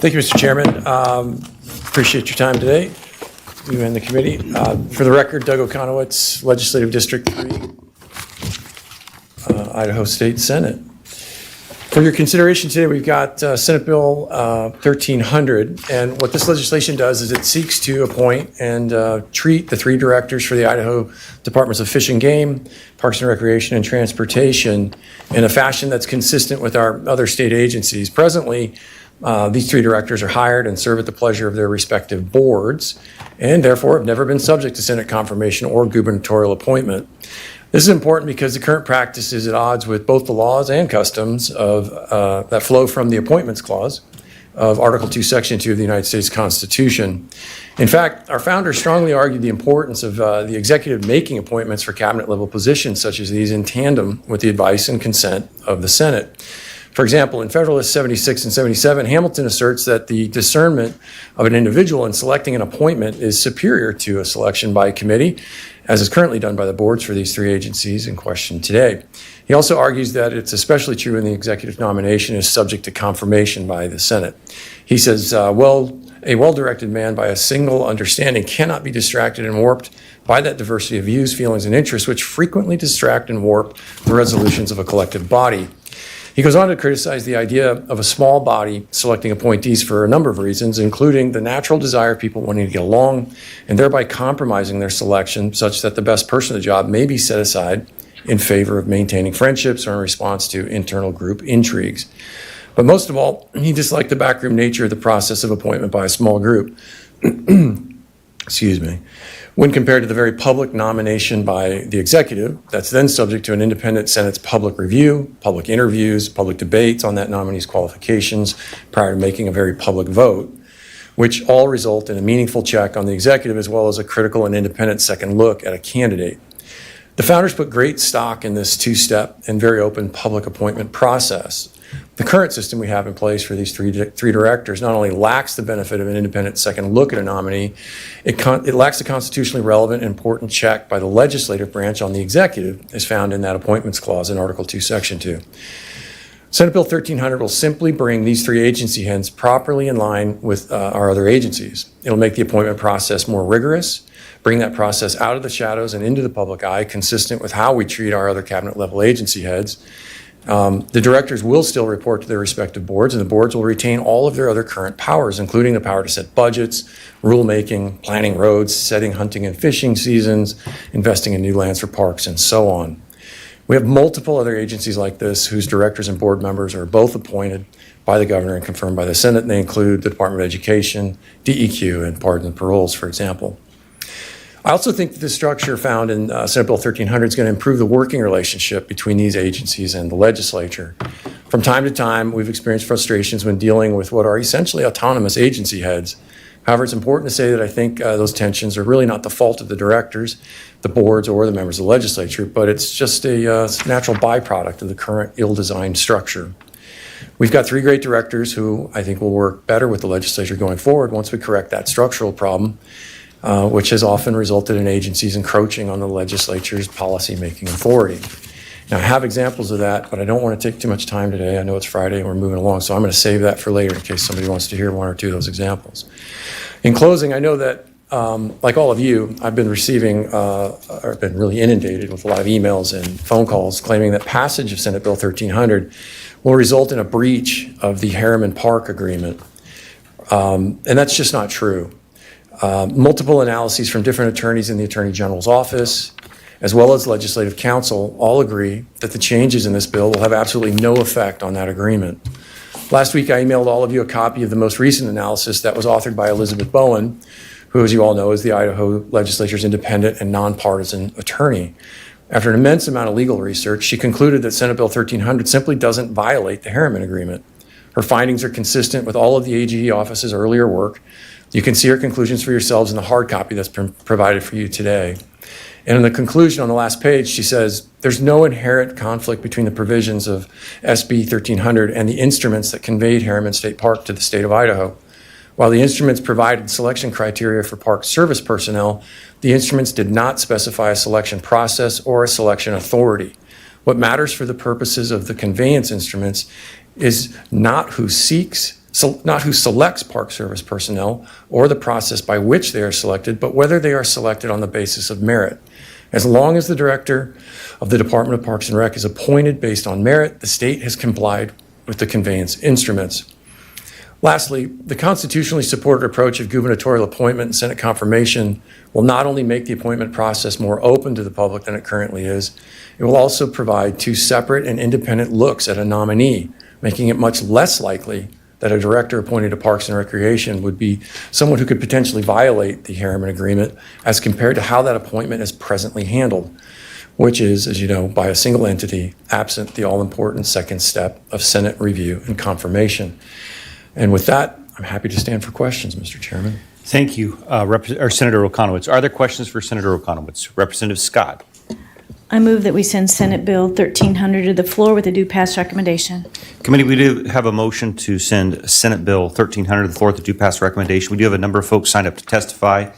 Thank you, Mr. Chairman. Appreciate your time today, you and the committee. For the record, Doug Okonowitz, Legislative District 3, Idaho State Senate. For your consideration today, we've got Senate Bill 1300, and what this legislation does is it seeks to appoint and treat the 3 directors for the Idaho Departments of Fish and Game, Parks and Recreation, and Transportation in a fashion that's consistent with our other state agencies. Presently, these 3 directors are hired and serve at the pleasure of their respective boards, and therefore have never been subject to Senate confirmation or gubernatorial appointment. This is important because the current practice is at odds with both the laws and customs of, that flow from the Appointments Clause of Article 2, Section 2 of the United States Constitution. In fact, our founders strongly argued the importance of the executive making appointments for cabinet-level positions such as these in tandem with the advice and consent of the Senate. For example, in Federalist 76 and 77, Hamilton asserts that the discernment of an individual in selecting an appointment is superior to a selection by a committee, as is currently done by the boards for these 3 agencies in question today. He also argues that it's especially true when the executive nomination is subject to confirmation by the Senate. He says, a well-directed man by a single understanding cannot be distracted and warped by that diversity of views, feelings, and interests, which frequently distract and warp the resolutions of a collective body. He goes on to criticize the idea of a small body selecting appointees for a number of reasons, including the natural desire of people wanting to get along and thereby compromising their selection such that the best person of the job may be set aside in favor of maintaining friendships or in response to internal group intrigues. But most of all, he disliked the backroom nature of the process of appointment by a small group. Excuse me. When compared to the very public nomination by the executive, that's then subject to an independent Senate's public review, public interviews, public debates on that nominee's qualifications prior to making a very public vote, which all result in a meaningful check on the executive as well as a critical and independent second look at a candidate. The founders put great stock in this 2-step and very open public appointment process. The current system we have in place for these three directors not only lacks the benefit of an independent second look at a nominee, it lacks the constitutionally relevant and important check by the legislative branch on the executive as found in that Appointments Clause in Article 2, Section 2. Senate Bill 1300 will simply bring these 3 agency heads properly in line with our other agencies. It'll make the appointment process more rigorous, bring that process out of the shadows and into the public eye, consistent with how we treat our other cabinet-level agency heads. The directors will still report to their respective boards, and the boards will retain all of their other current powers, including the power to set budgets, rulemaking, planning roads, setting hunting and fishing seasons, investing in new lands for parks, and so on. We have multiple other agencies like this whose directors and board members are both appointed by the governor and confirmed by the Senate, and they include the Department of Education, DEQ, and Pardon and Paroles, for example. I also think that the structure found in Senate Bill 1300 is going to improve the working relationship between these agencies and the legislature. From time to time, we've experienced frustrations when dealing with what are essentially autonomous agency heads. However, it's important to say that I think those tensions are really not the fault of the directors, the boards, or the members of the legislature, but it's just a natural byproduct of the current ill-designed structure. We've got 3 great directors who I think will work better with the legislature going forward once we correct that structural problem, which has often resulted in agencies encroaching on the legislature's policy-making authority. Now, I have examples of that, but I don't want to take too much time today. I know it's Friday and we're moving along, so I'm going to save that for later in case somebody wants to hear 1 or 2 of those examples. In closing, I know that, like all of you, I've been receiving, or been really inundated with a lot of emails and phone calls claiming that passage of Senate Bill 1300 will result in a breach of the Harriman Park Agreement. And that's just not true. Multiple analyses from different attorneys in the Attorney General's office, as well as Legislative Counsel, all agree that the changes in this bill will have absolutely no effect on that agreement. Last week, I emailed all of you a copy of the most recent analysis that was authored by Elizabeth Bowen, who, as you all know, is the Idaho Legislature's independent and nonpartisan attorney. After an immense amount of legal research, she concluded that Senate Bill 1300 simply doesn't violate the Harriman Agreement. Her findings are consistent with all of the AGE office's earlier work. You can see her conclusions for yourselves in the hard copy that's been provided for you today. And in the conclusion on the last page, she says, there's no inherent conflict between the provisions of SB 1300 and the instruments that conveyed Harriman State Park to the state of Idaho. While the instruments provided selection criteria for Park Service personnel, the instruments did not specify a selection process or a selection authority. What matters for the purposes of the conveyance instruments is not who seeks, not who selects Park Service personnel or the process by which they are selected, but whether they are selected on the basis of merit. As long as the director of the Department of Parks and Rec is appointed based on merit, the state has complied with the conveyance instruments. Lastly, the constitutionally supported approach of gubernatorial appointment and Senate confirmation will not only make the appointment process more open to the public than it currently is, it will also provide two separate and independent looks at a nominee, making it much less likely that a director appointed to Parks and Recreation would be someone who could potentially violate the Harriman Agreement as compared to how that appointment is presently handled, which is, as you know, by a single entity, absent the all-important second step of Senate review and confirmation. And with that, I'm happy to stand for questions, Mr. Chairman. Thank you, Senator Okonowitz. Are there questions for Senator Okonowitz? Representative Scott. I move that we send Senate Bill 1300 to the floor with a due pass recommendation. Committee, we do have a motion to send Senate Bill 1300 to the floor with a due pass recommendation. We do have a number of folks signed up to testify.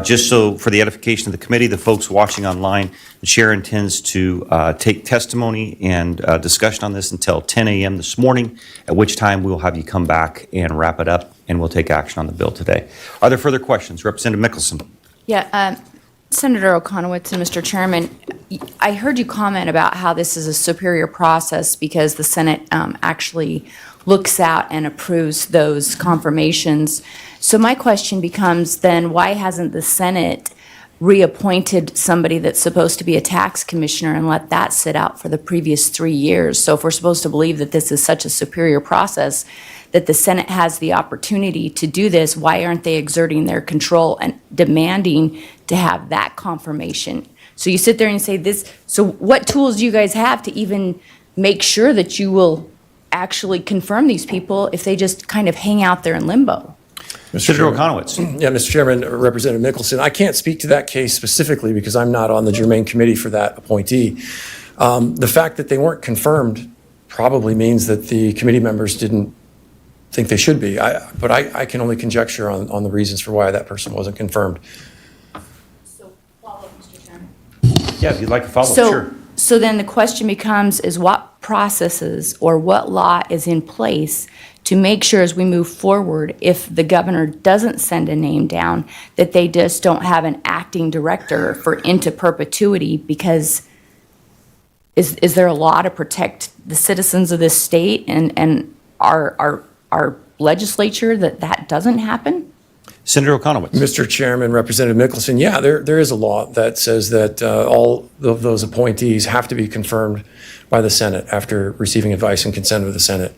Just so for the edification of the committee, the folks watching online, the chair intends to take testimony and discussion on this until 10 a.m. this morning, at which time we will have you come back and wrap it up, and we'll take action on the bill today. Are there further questions? Representative Mickelson. Yeah, Senator Okonowitz and Mr. Chairman, I heard you comment about how this is a superior process because the Senate actually looks out and approves those confirmations. So my question becomes then, why hasn't the Senate reappointed somebody that's supposed to be a tax commissioner and let that sit out for the previous 3 years? So if we're supposed to believe that this is such a superior process, that the Senate has the opportunity to do this, why aren't they exerting their control and demanding to have that confirmation? So you sit there and say this, so what tools do you guys have to even make sure that you will actually confirm these people if they just kind of hang out there in limbo? Senator Okonowitz. Yeah, Mr. Chairman, Representative Mickelson, I can't speak to that case specifically because I'm not on the germane committee for that appointee. The fact that they weren't confirmed probably means that the committee members didn't think they should be. But I can only conjecture on the reasons for why that person wasn't confirmed. So follow up, Mr. Chairman. Yeah, if you'd like to follow, sure. So then the question becomes is what processes or what law is in place to make sure as we move forward, if the governor doesn't send a name down, that they just don't have an acting director for into perpetuity? Because is there a law to protect the citizens of this state and our legislature that doesn't happen? Senator Okonowitz. Mr. Chairman, Representative Mickelson, yeah, there is a law that says that all of those appointees have to be confirmed by the Senate after receiving advice and consent of the Senate.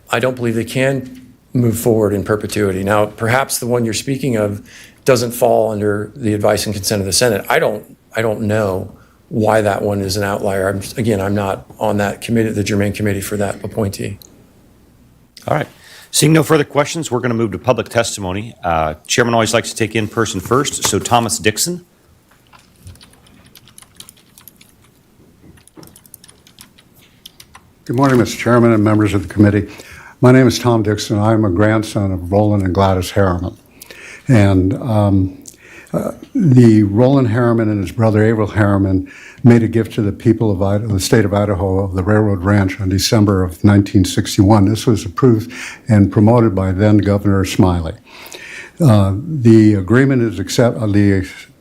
I don't believe they can move forward in perpetuity. Now, perhaps the one you're speaking of doesn't fall under the advice and consent of the Senate. I don't know why that one is an outlier. I'm not on that committee, the germane committee for that appointee. All right. Seeing no further questions, we're going to move to public testimony. Chairman always likes to take in person first, so Thomas Dixon. Good morning, Mr. Chairman and members of the committee. My name is Tom Dixon. I'm a grandson of Roland and Gladys Harriman. And the Roland Harriman and his brother Averill Harriman made a gift to the people of Idaho, the state of Idaho, of the railroad ranch on December of 1961. This was approved and promoted by then Governor Smiley. The agreement is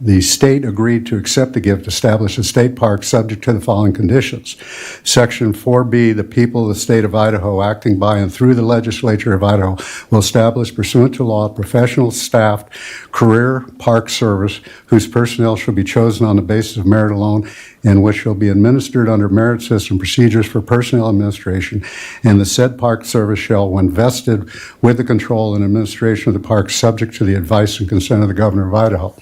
the state agreed to accept the gift, establish a state park subject to the following conditions. Section 4B, the people of the state of Idaho acting by and through the legislature of Idaho will establish pursuant to law professional staffed career park service whose personnel shall be chosen on the basis of merit alone and which shall be administered under merit system procedures for personnel administration, and the said park service shall, when vested with the control and administration of the park, subject to the advice and consent of the governor of Idaho.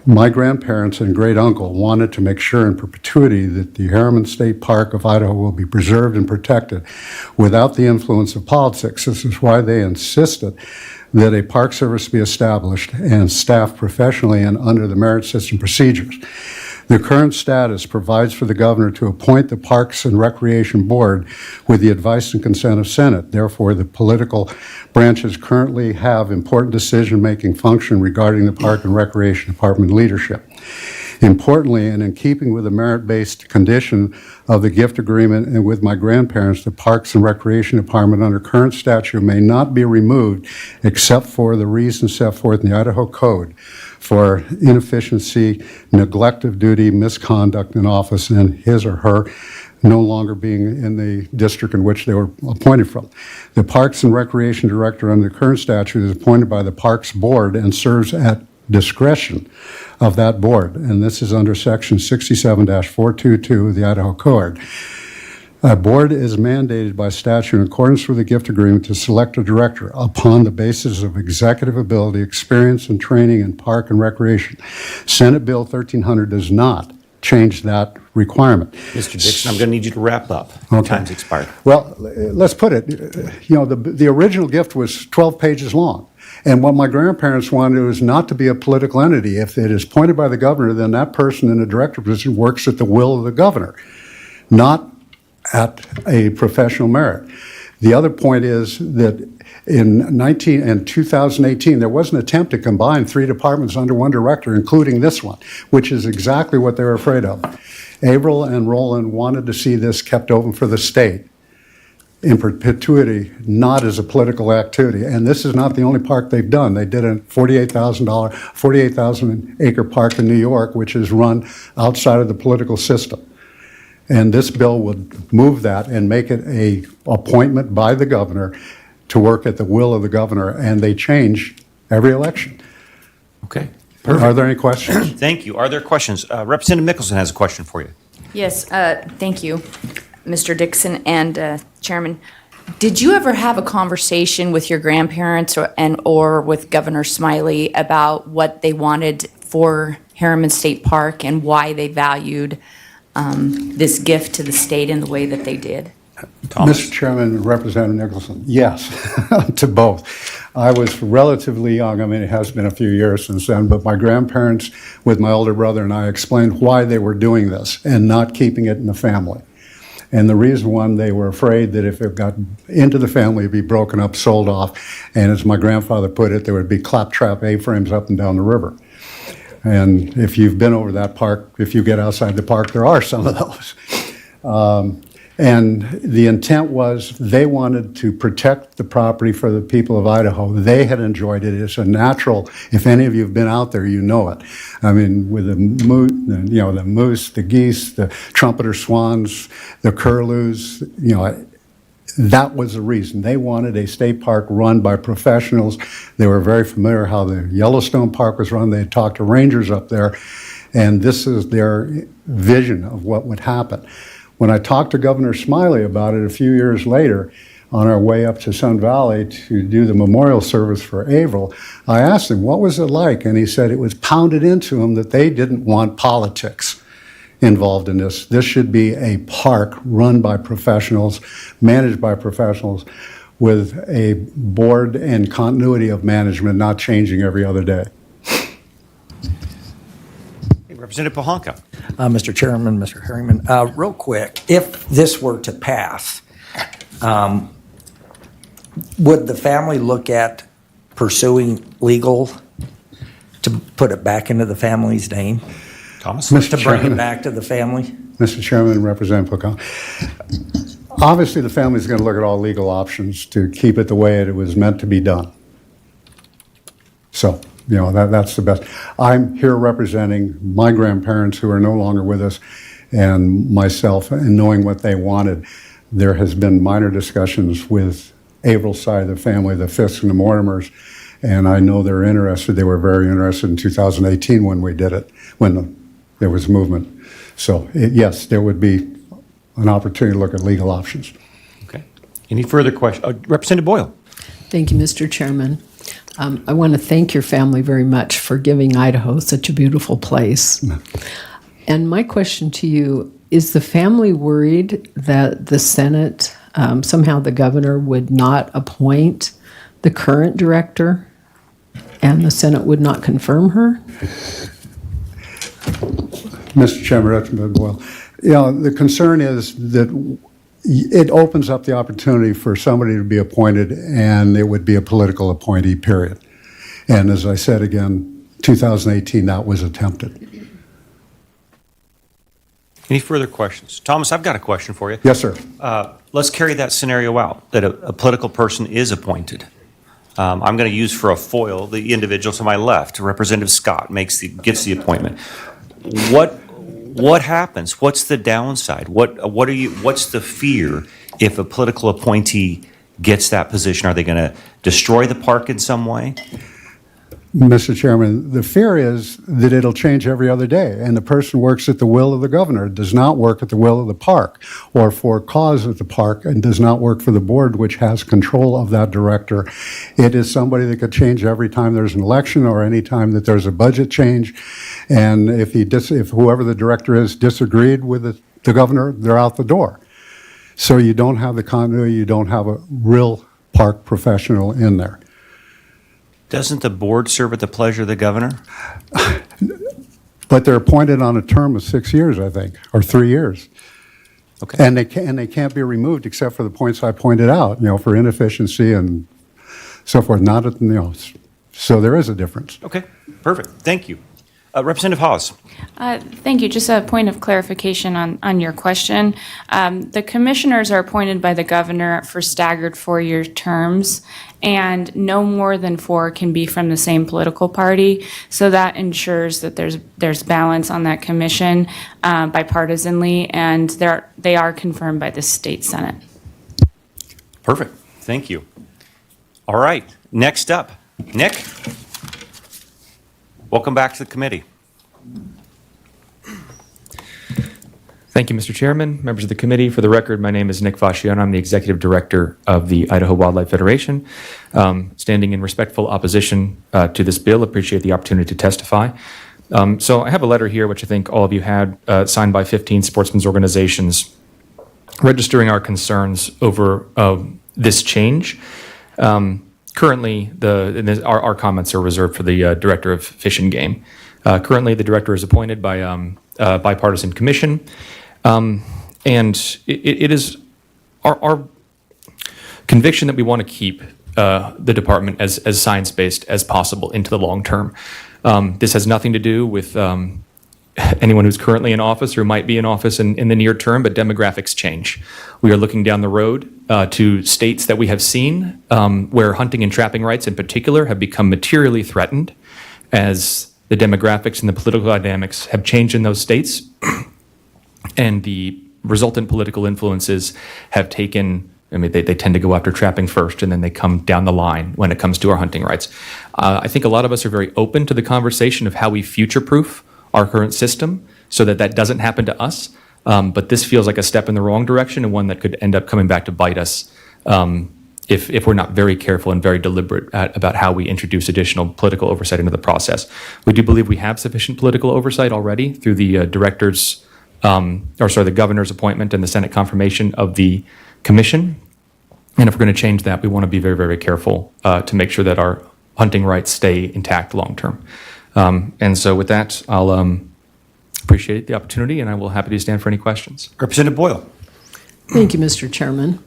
My grandparents and great uncle wanted to make sure in perpetuity that the Harriman State Park of Idaho will be preserved and protected without the influence of politics. This is why they insisted that a park service be established and staffed professionally and under the merit system procedures. The current status provides for the governor to appoint the Parks and Recreation Board with the advice and consent of Senate. Therefore, the political branches currently have important decision-making function regarding the Park and Recreation Department leadership. Importantly, and in keeping with the merit-based condition of the gift agreement and with my grandparents, the Parks and Recreation Department under current statute may not be removed except for the reasons set forth in the Idaho Code for inefficiency, neglect of duty, misconduct in office, and his or her no longer being in the district in which they were appointed from. The Parks and Recreation Director under the current statute is appointed by the Parks Board and serves at discretion of that board, and this is under Section 67-422 of the Idaho Code. A board is mandated by statute in accordance with the gift agreement to select a director upon the basis of executive ability, experience, and training in park and recreation. Senate Bill 1300 does not change that requirement. Mr. Dixon, I'm going to need you to wrap up. Okay. Time's expired. Well, let's put it, the original gift was 12 pages long. And what my grandparents wanted was not to be a political entity. If it is appointed by the governor, then that person in a director position works at the will of the governor, not at a professional merit. The other point is that in 2018, there was an attempt to combine 3 departments under one director, including this one, which is exactly what they were afraid of. Averill and Roland wanted to see this kept open for the state in perpetuity, not as a political activity. And this is not the only park they've done. They did a $48,000 acre park in New York, which is run outside of the political system. And this bill would move that and make it a appointment by the governor to work at the will of the governor, and they change every election. Okay. Are there any questions? Thank you. Are there questions? Representative Mickelson has a question for you. Yes, thank you, Mr. Dixon and Chairman. Did you ever have a conversation with your grandparents or with Governor Smiley about what they wanted for Harriman State Park and why they valued this gift to the state in the way that they did? Thomas. Mr. Chairman, Representative Nicholson, yes, to both. I was relatively young. I mean, it has been a few years since then, but my grandparents, with my older brother and I, explained why they were doing this and not keeping it in the family. And the reason one, they were afraid that if it got into the family, it'd be broken up, sold off, and as my grandfather put it, there would be claptrap A-frames up and down the river. And if you've been over that park, if you get outside the park, there are some of those. And the intent was they wanted to protect the property for the people of Idaho. They had enjoyed it. It's a natural, if any of you have been out there, you know it. I mean, with the moose, the geese, the trumpeter swans, the curlews, that was the reason. They wanted a state park run by professionals. They were very familiar how the Yellowstone Park was run. They had talked to rangers up there, and this is their vision of what would happen. When I talked to Governor Smiley about it a few years later, on our way up to Sun Valley to do the memorial service for Averill, I asked him, what was it like? And he said it was pounded into him that they didn't want politics involved in this. This should be a park run by professionals, managed by professionals, with a board and continuity of management, not changing every other day. Representative Pahanka. Mr. Chairman, Mr. Harriman, real quick, if this were to pass, would the family look at pursuing legal to put it back into the family's name? Thomas. To bring it back to the family? Mr. Chairman and Representative Pocahon. Obviously, the family is going to look at all legal options to keep it the way it was meant to be done. So, that's the best. I'm here representing my grandparents who are no longer with us and myself, and knowing what they wanted. There has been minor discussions with Averill's side of the family, the Fisks and the Mortimers, and I know they're interested. They were very interested in 2018 when we did it, when there was movement. So, yes, there would be an opportunity to look at legal options. Okay. Any further questions? Representative Boyle. Thank you, Mr. Chairman. I want to thank your family very much for giving Idaho such a beautiful place. And my question to you, is the family worried that the Senate, somehow the governor would not appoint the current director and the Senate would not confirm her? Mr. Chairman, Representative Boyle, the concern is that it opens up the opportunity for somebody to be appointed, and it would be a political appointee, period. And as I said again, 2018, that was attempted. Any further questions? Thomas, I've got a question for you. Yes, sir. Let's carry that scenario out, that a political person is appointed. I'm going to use for a foil the individual to my left, Representative Scott, gets the appointment. What happens? What's the downside? What's the fear if a political appointee gets that position? Are they going to destroy the park in some way? Mr. Chairman, the fear is that it'll change every other day, and the person works at the will of the governor, does not work at the will of the park, or for a cause of the park, and does not work for the board, which has control of that director. It is somebody that could change every time there's an election or any time that there's a budget change, and if whoever the director is disagreed with the governor, they're out the door. So you don't have the continuity, you don't have a real park professional in there. Doesn't the board serve at the pleasure of the governor? But they're appointed on a term of 6 years, I think, or 3 years. Okay. And they can't be removed except for the points I pointed out, for inefficiency and so forth. So there is a difference. Okay, perfect. Thank you. Representative Hawes. Thank you. Just a point of clarification on your question. The commissioners are appointed by the governor for staggered 4-year terms, and no more than 4 can be from the same political party. So that ensures that there's balance on that commission bipartisanly, and they are confirmed by the state Senate. Perfect. Thank you. All right, next up, Nick. Welcome back to the committee. Thank you, Mr. Chairman, members of the committee. For the record, my name is Nick Fasciano. I'm the Executive Director of the Idaho Wildlife Federation. Standing in respectful opposition to this bill, appreciate the opportunity to testify. So I have a letter here, which I think all of you had, signed by 15 sportsmen's organizations, registering our concerns over this change. Currently, our comments are reserved for the Director of Fish and Game. Currently, the director is appointed by a bipartisan commission, and it is our conviction that we want to keep the department as science-based as possible into the long term. This has nothing to do with anyone who's currently in office or might be in office in the near term, but demographics change. We are looking down the road to states that we have seen where hunting and trapping rights in particular have become materially threatened as the demographics and the political dynamics have changed in those states, and the resultant political influences have taken, they tend to go after trapping first, and then they come down the line when it comes to our hunting rights. I think a lot of us are very open to the conversation of how we future-proof our current system so that doesn't happen to us. But this feels like a step in the wrong direction, and one that could end up coming back to bite us if we're not very careful and very deliberate about how we introduce additional political oversight into the process. We do believe we have sufficient political oversight already through the the governor's appointment and the Senate confirmation of the commission. And if we're going to change that, we want to be very, very careful to make sure that our hunting rights stay intact long term. And so with that, I'll appreciate the opportunity, and I will happy to stand for any questions. Representative Boyle. Thank you, Mr. Chairman.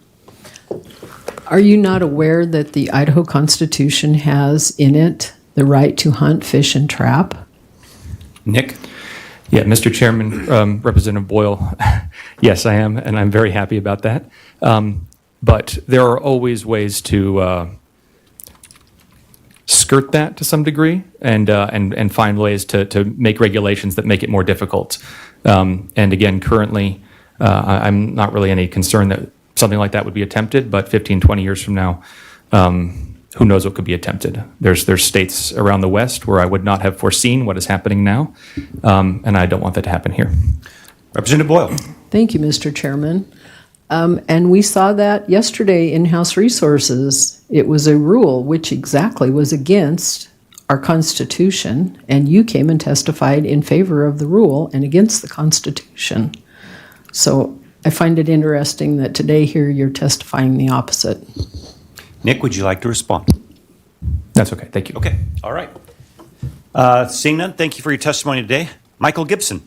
Are you not aware that the Idaho Constitution has in it the right to hunt, fish, and trap? Nick. Yeah, Mr. Chairman, Representative Boyle, yes, I am, and I'm very happy about that. But there are always ways to skirt that to some degree and find ways to make regulations that make it more difficult. And again, currently, I'm not really any concern that something like that would be attempted, but 15, 20 years from now, who knows what could be attempted. There's states around the West where I would not have foreseen what is happening now, and I don't want that to happen here. Representative Boyle. Thank you, Mr. Chairman. And we saw that yesterday in House Resources. It was a rule which exactly was against our Constitution, and you came and testified in favor of the rule and against the Constitution. So I find it interesting that today here you're testifying the opposite. Nick, would you like to respond? That's okay, thank you. Okay, all right. Seeing none, thank you for your testimony today. Michael Gibson.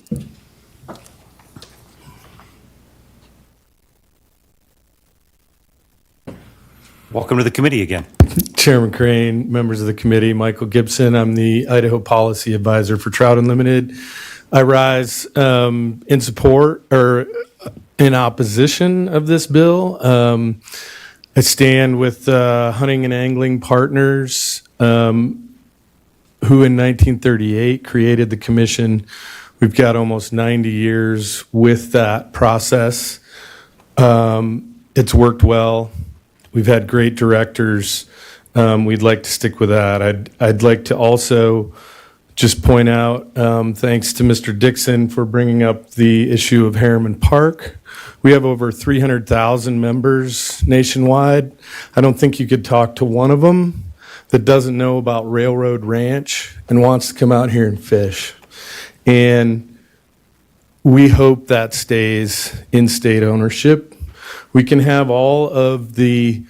Welcome to the committee again. Chairman Crane, members of the committee, Michael Gibson. I'm the Idaho Policy Advisor for Trout Unlimited. I rise in support or in opposition of this bill. I stand with hunting and angling partners who in 1938 created the commission. We've got almost 90 years with that process. It's worked well. We've had great directors. We'd like to stick with that. I'd like to also just point out, thanks to Mr. Dixon for bringing up the issue of Harriman Park. We have over 300,000 members nationwide. I don't think you could talk to one of them that doesn't know about Railroad Ranch and wants to come out here and fish. And we hope that stays in state ownership. We can have all of the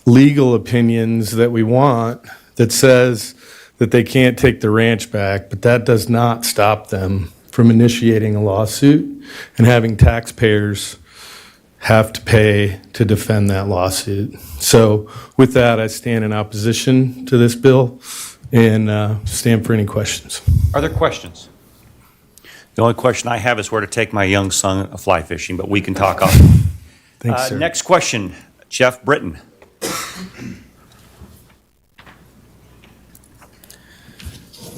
legal opinions that we want that says that they can't take the ranch back, but that does not stop them from initiating a lawsuit and having taxpayers have to pay to defend that lawsuit. So with that, I stand in opposition to this bill and stand for any questions. Are there questions? The only question I have is where to take my young son fly fishing, but we can talk off. Thanks, sir. Next question, Jeff Britton.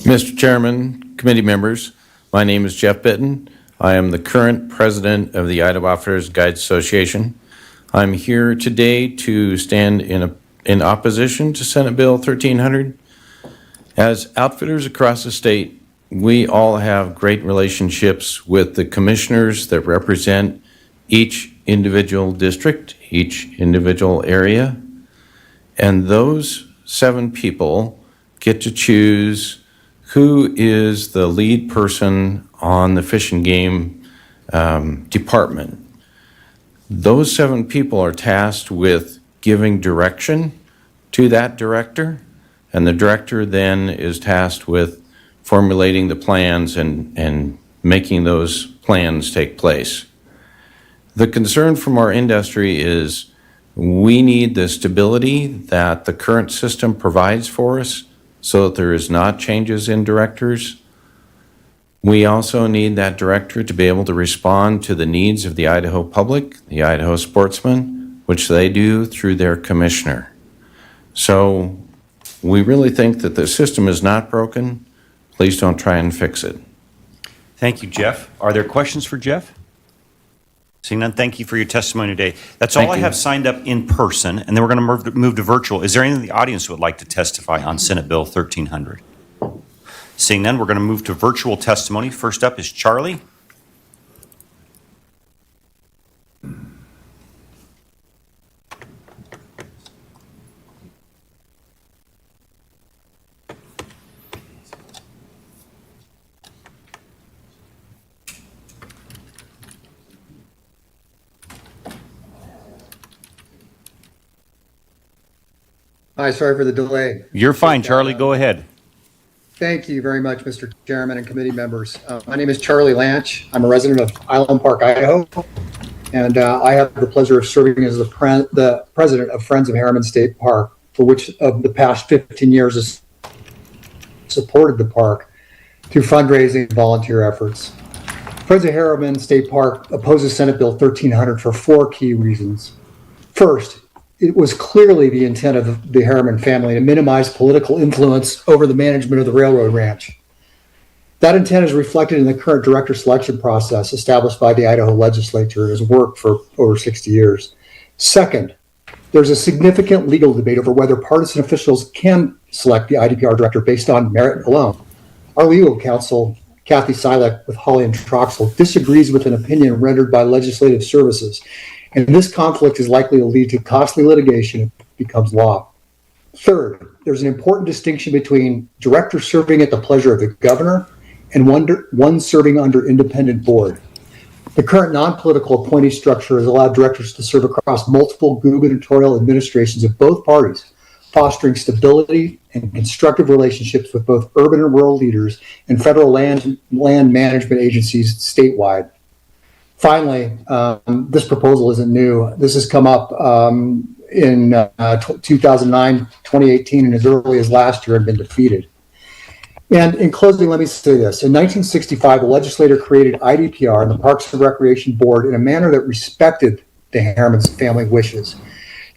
Mr. Chairman, committee members, my name is Jeff Bitten. I am the current president of the Idaho Outfitters Guides Association. I'm here today to stand in opposition to Senate Bill 1300. As outfitters across the state, we all have great relationships with the commissioners that represent each individual district, each individual area, and those 7 people get to choose who is the lead person on the Fish and Game department. Those 7 people are tasked with giving direction to that director, and the director then is tasked with formulating the plans and making those plans take place. The concern from our industry is we need the stability that the current system provides for us so that there is not changes in directors. We also need that director to be able to respond to the needs of the Idaho public, the Idaho sportsmen, which they do through their commissioner. So we really think that the system is not broken. Please don't try and fix it. Thank you, Jeff. Are there questions for Jeff? Seeing none, thank you for your testimony today. That's all I have signed up in person, and then we're going to move to virtual. Is there anyone in the audience who would like to testify on Senate Bill 1300? Seeing none, we're going to move to virtual testimony. First up is Charlie. Hi, sorry for the delay. You're fine, Charlie. Go ahead. Thank you very much, Mr. Chairman and committee members. My name is Charlie Lanch. I'm a resident of Island Park, Idaho, and I have the pleasure of serving as the president of Friends of Harriman State Park, for which of the past 15 years has supported the park through fundraising and volunteer efforts. Friends of Harriman State Park opposes Senate Bill 1300 for 4 key reasons. First, it was clearly the intent of the Harriman family to minimize political influence over the management of the railroad ranch. That intent is reflected in the current director selection process established by the Idaho legislature and has worked for over 60 years. Second, there's a significant legal debate over whether partisan officials can select the IDPR director based on merit alone. Our legal counsel, Kathy Silek with Hawley and Troxel, disagrees with an opinion rendered by Legislative Services, and this conflict is likely to lead to costly litigation if it becomes law. Third, there's an important distinction between directors serving at the pleasure of the governor and one serving under independent board. The current non-political appointee structure has allowed directors to serve across multiple gubernatorial administrations of both parties, fostering stability and constructive relationships with both urban and rural leaders and federal land management agencies statewide. Finally, this proposal isn't new. This has come up in 2009, 2018, and as early as last year and been defeated. And in closing, let me say this. In 1965, the legislature created IDPR and the Parks and Recreation Board in a manner that respected the Harriman's family wishes.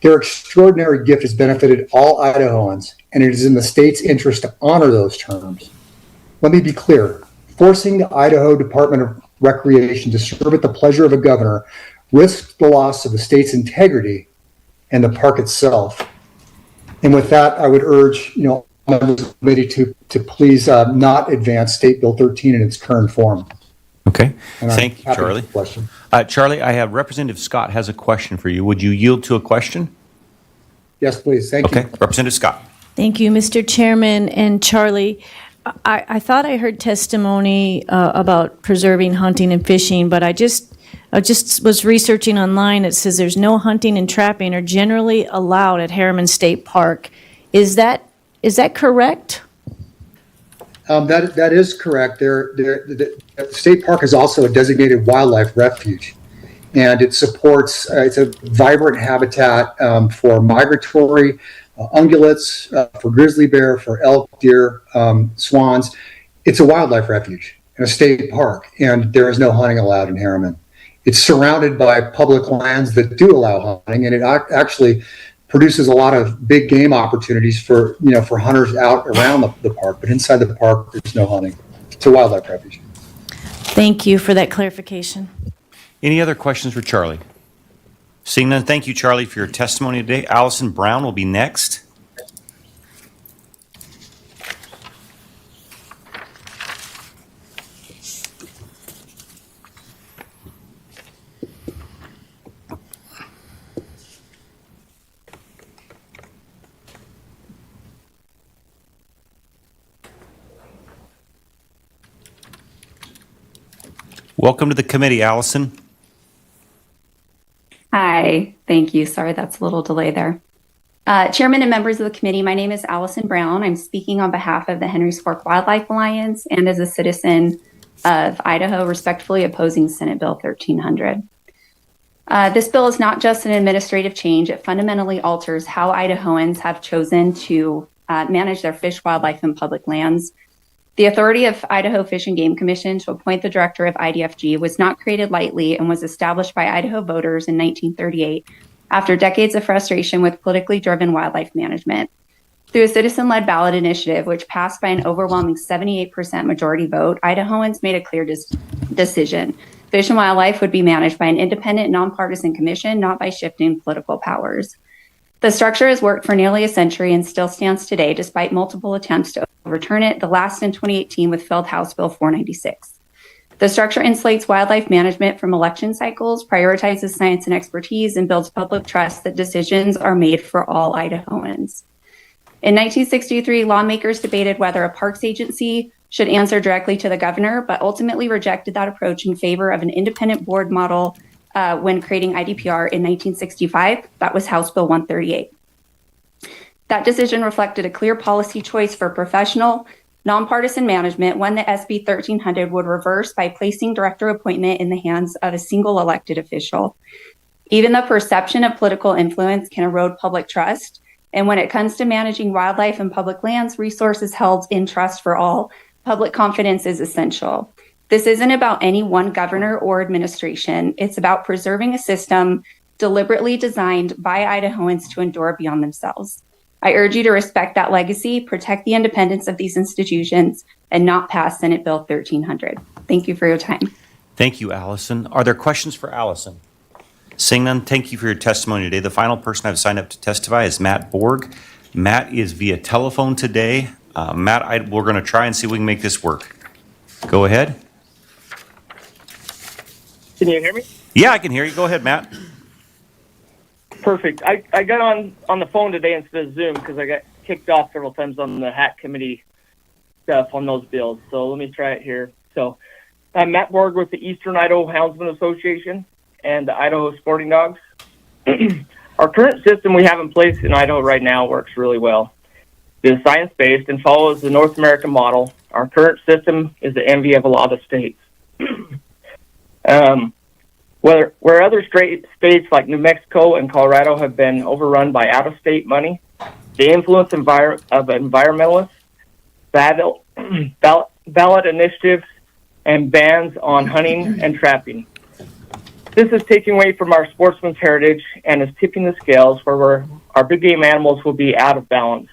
Their extraordinary gift has benefited all Idahoans, and it is in the state's interest to honor those terms. Let me be clear. Forcing the Idaho Department of Recreation to serve at the pleasure of a governor risks the loss of the state's integrity and the park itself. And with that, I would urge, members of the committee to please not advance State Bill 13 in its current form. Okay. And Thank you, happy to Charlie. take a question. Charlie, I have Representative Scott has a question for you. Would you yield to a question? Yes, please. Thank you. Okay. Representative Scott. Thank you, Mr. Chairman. And Charlie, I thought I heard testimony about preserving hunting and fishing, but I just was researching online. It says there's no hunting and trapping are generally allowed at Harriman State Park. Is that correct? That is correct. The state park is also a designated wildlife refuge, and it supports. It's a vibrant habitat for migratory ungulates, for grizzly bear, for elk, deer, swans. It's a wildlife refuge and a state park, and there is no hunting allowed in Harriman. It's surrounded by public lands that do allow hunting, and it actually produces a lot of big game opportunities for hunters out around the park. But inside the park, there's no hunting. It's a wildlife refuge. Thank you for that clarification. Any other questions for Charlie? Seeing none, thank you, Charlie, for your testimony today. Allison Brown will be next. Welcome to the committee, Allison. Hi, thank you. Sorry, that's a little delay there. Chairman and members of the committee, my name is Allison Brown. I'm speaking on behalf of the Henry's Fork Wildlife Alliance and as a citizen of Idaho, respectfully opposing Senate Bill 1300. This bill is not just an administrative change. It fundamentally alters how Idahoans have chosen to manage their fish, wildlife, and public lands. The authority of Idaho Fish and Game Commission to appoint the director of IDFG was not created lightly and was established by Idaho voters in 1938 after decades of frustration with politically driven wildlife management. Through a citizen-led ballot initiative, which passed by an overwhelming 78% majority vote, Idahoans made a clear decision. Fish and wildlife would be managed by an independent, nonpartisan commission, not by shifting political powers. The structure has worked for nearly a century and still stands today, despite multiple attempts to overturn it, the last in 2018 with failed House Bill 496. The structure insulates wildlife management from election cycles, prioritizes science and expertise, and builds public trust that decisions are made for all Idahoans. In 1963, lawmakers debated whether a parks agency should answer directly to the governor, but ultimately rejected that approach in favor of an independent board model when creating IDPR in 1965. That was House Bill 138. That decision reflected a clear policy choice for professional, nonpartisan management, one that SB 1300 would reverse by placing director appointment in the hands of a single elected official. Even the perception of political influence can erode public trust, and when it comes to managing wildlife and public lands, resources held in trust for all, public confidence is essential. This isn't about any one governor or administration. It's about preserving a system deliberately designed by Idahoans to endure beyond themselves. I urge you to respect that legacy, protect the independence of these institutions, and not pass Senate Bill 1300. Thank you for your time. Thank you, Allison. Are there questions for Allison? Seeing none, thank you for your testimony today. The final person I've signed up to testify is Matt Borg. Matt is via telephone today. Matt, we're going to try and see if we can make this work. Go ahead. Can you hear me? Yeah, I can hear you. Go ahead, Matt. Perfect. I got on the phone today instead of Zoom because I got kicked off several times on the HAC committee stuff on those bills. So let me try it here. So I'm Matt Borg with the Eastern Idaho Houndsman Association and the Idaho Sporting Dogs. Our current system we have in place in Idaho right now works really well. It is science-based and follows the North American model. Our current system is the envy of a lot of states. Where other states like New Mexico and Colorado have been overrun by out-of-state money, the influence of environmentalists, bad ballot initiatives and bans on hunting and trapping. This is taking away from our sportsman's heritage and is tipping the scales where our big game animals will be out of balance.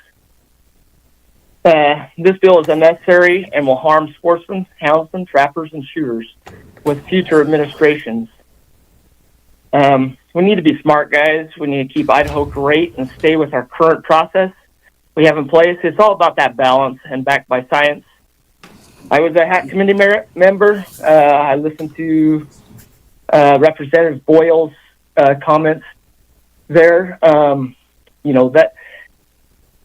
This bill is unnecessary and will harm sportsmen, houndsmen, trappers, and shooters with future administrations. We need to be smart, guys. We need to keep Idaho great and stay with our current process we have in place. It's all about that balance and backed by science. I was a HAT committee member. I listened to Representative Boyle's comments there. That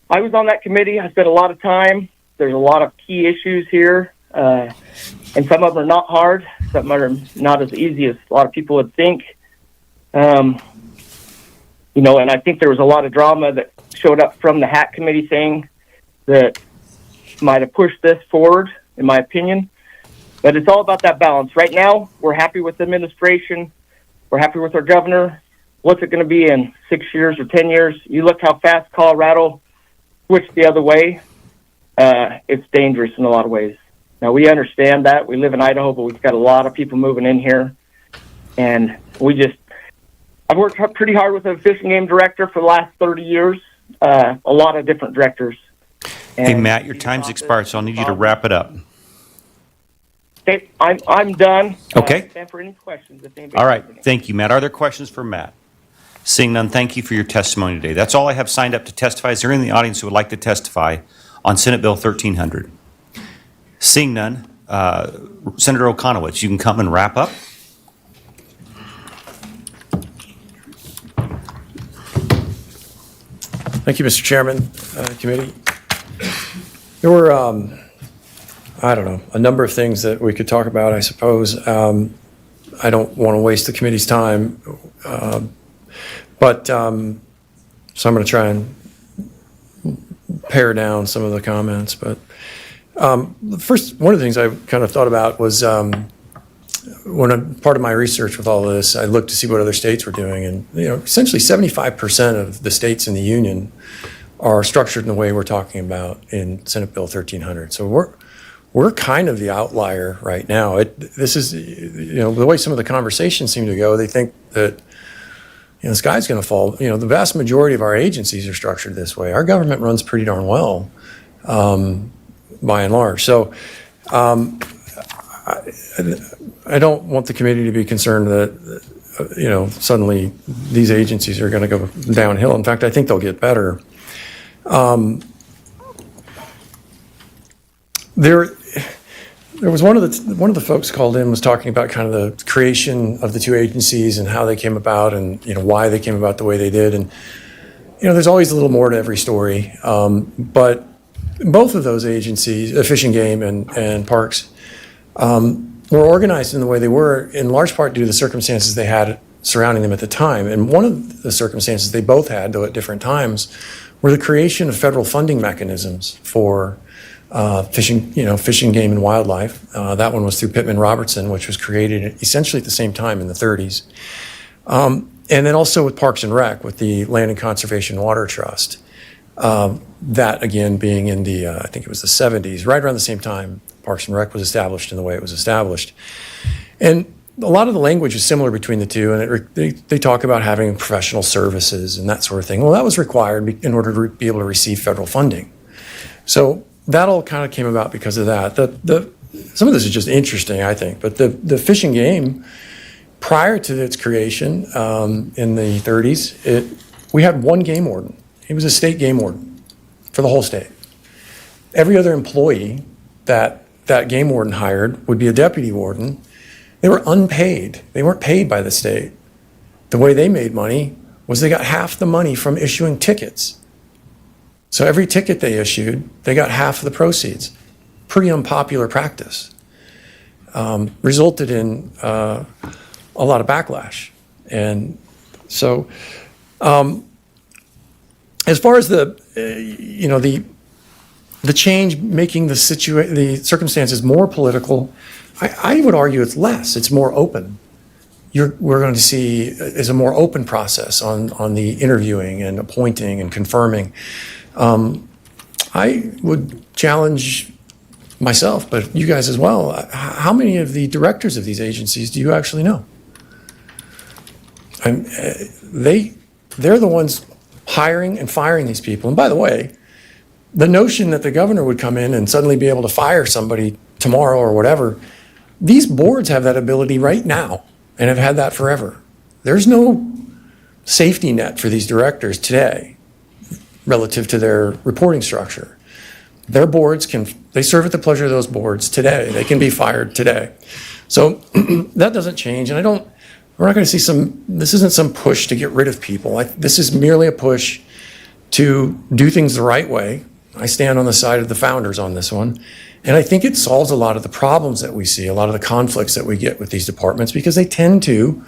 I was on that committee. I spent a lot of time. There's a lot of key issues here, and some of them are not hard. Some are not as easy as a lot of people would think. And I think there was a lot of drama that showed up from the HAT committee thing that might have pushed this forward, in my opinion. But it's all about that balance. Right now, we're happy with the administration. We're happy with our governor. What's it going to be in 6 years or 10 years? You look how fast Colorado switched the other way. It's dangerous in a lot of ways. Now, we understand that. We live in Idaho, but we've got a lot of people moving in here. And I've worked pretty hard with a fish and game director for the last 30 years, a lot of different directors. Hey, Matt, your time's expired, so I'll need you to wrap it up. Okay, I'm done. Okay. Stand for any questions. If anybody All right. has any. Thank you, Matt. Are there questions for Matt? Seeing none, thank you for your testimony today. That's all I have signed up to testify. Is there anyone in the audience who would like to testify on Senate Bill 1300? Seeing none, Senator Okonowitz, you can come and wrap up. Thank you, Mr. Chairman, committee. There were, a number of things that we could talk about, I suppose. I don't want to waste the committee's time, so I'm going to try and pare down some of the comments. But first, one of the things I kind of thought about was part of my research with all of this, I looked to see what other states were doing, and essentially 75% of the states in the union are structured in the way we're talking about in Senate Bill 1300. So we're kind of the outlier right now. This is the way some of the conversations seem to go. They think that the sky's going to fall. The vast majority of our agencies are structured this way. Our government runs pretty darn well, by and large. So. I don't want the committee to be concerned that, suddenly these agencies are going to go downhill. In fact, I think they'll get better. There was one of the folks called in was talking about kind of the creation of the two agencies and how they came about and, why they came about the way they did. And, there's always a little more to every story. But both of those agencies, Fish and Game and Parks, were organized in the way they were, in large part due to the circumstances they had surrounding them at the time. And one of the circumstances they both had, though at different times, were the creation of federal funding mechanisms for fishing, fishing, game, and wildlife. That one was through Pittman-Robertson, which was created essentially at the same time in the 30s. And then also with Parks and Rec, with the Land and Conservation Water Trust. That, again, being in the, I think it was the 70s, right around the same time Parks and Rec was established in the way it was established. And a lot of the language is similar between the two, and they talk about having professional services and that sort of thing. Well, that was required in order to be able to receive federal funding. So that all kind of came about because of that. Some of this is just interesting, I think, but the Fish and Game, prior to its creation in the 30s, we had one game warden. He was a state game warden for the whole state. Every other employee that game warden hired would be a deputy warden. They were unpaid. They weren't paid by the state. The way they made money was they got half the money from issuing tickets. So every ticket they issued, they got half of the proceeds. Pretty unpopular practice. Resulted in a lot of backlash. And so as far as the change making the circumstances more political, I would argue it's less. It's more open. We're going to see is a more open process on the interviewing and appointing and confirming. I would challenge myself, but you guys as well, how many of the directors of these agencies do you actually know? They're the ones hiring and firing these people. And by the way, the notion that the governor would come in and suddenly be able to fire somebody tomorrow or whatever, these boards have that ability right now and have had that forever. There's no safety net for these directors today relative to their reporting structure. Their boards they serve at the pleasure of those boards today. They can be fired today. So that doesn't change. And we're not going to see this isn't some push to get rid of people. This is merely a push to do things the right way. I stand on the side of the founders on this one. And I think it solves a lot of the problems that we see, a lot of the conflicts that we get with these departments, because they tend to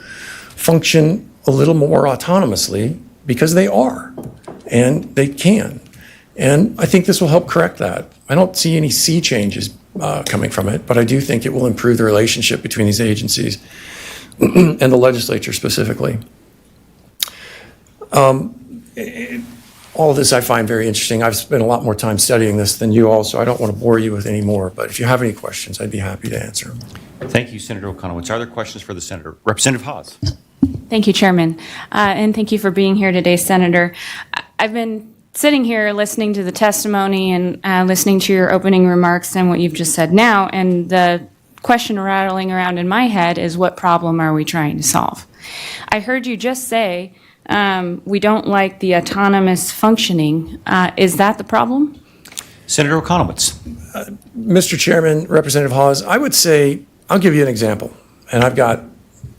function a little more autonomously because they are, and they can. And I think this will help correct that. I don't see any sea changes coming from it, but I do think it will improve the relationship between these agencies and the legislature specifically. All of this I find very interesting. I've spent a lot more time studying this than you all, so I don't want to bore you with any more. But if you have any questions, I'd be happy to answer them. Thank you, Senator Okonowitz. Are there questions for the senator? Representative Hawes. Thank you, Chairman. And thank you for being here today, Senator. I've been sitting here listening to the testimony and listening to your opening remarks and what you've just said now, and the question rattling around in my head is, what problem are we trying to solve? I heard you just say we don't like the autonomous functioning. Is that the problem? Senator Okonowitz. Mr. Chairman, Representative Hawes, I would say, I'll give you an example, and I've got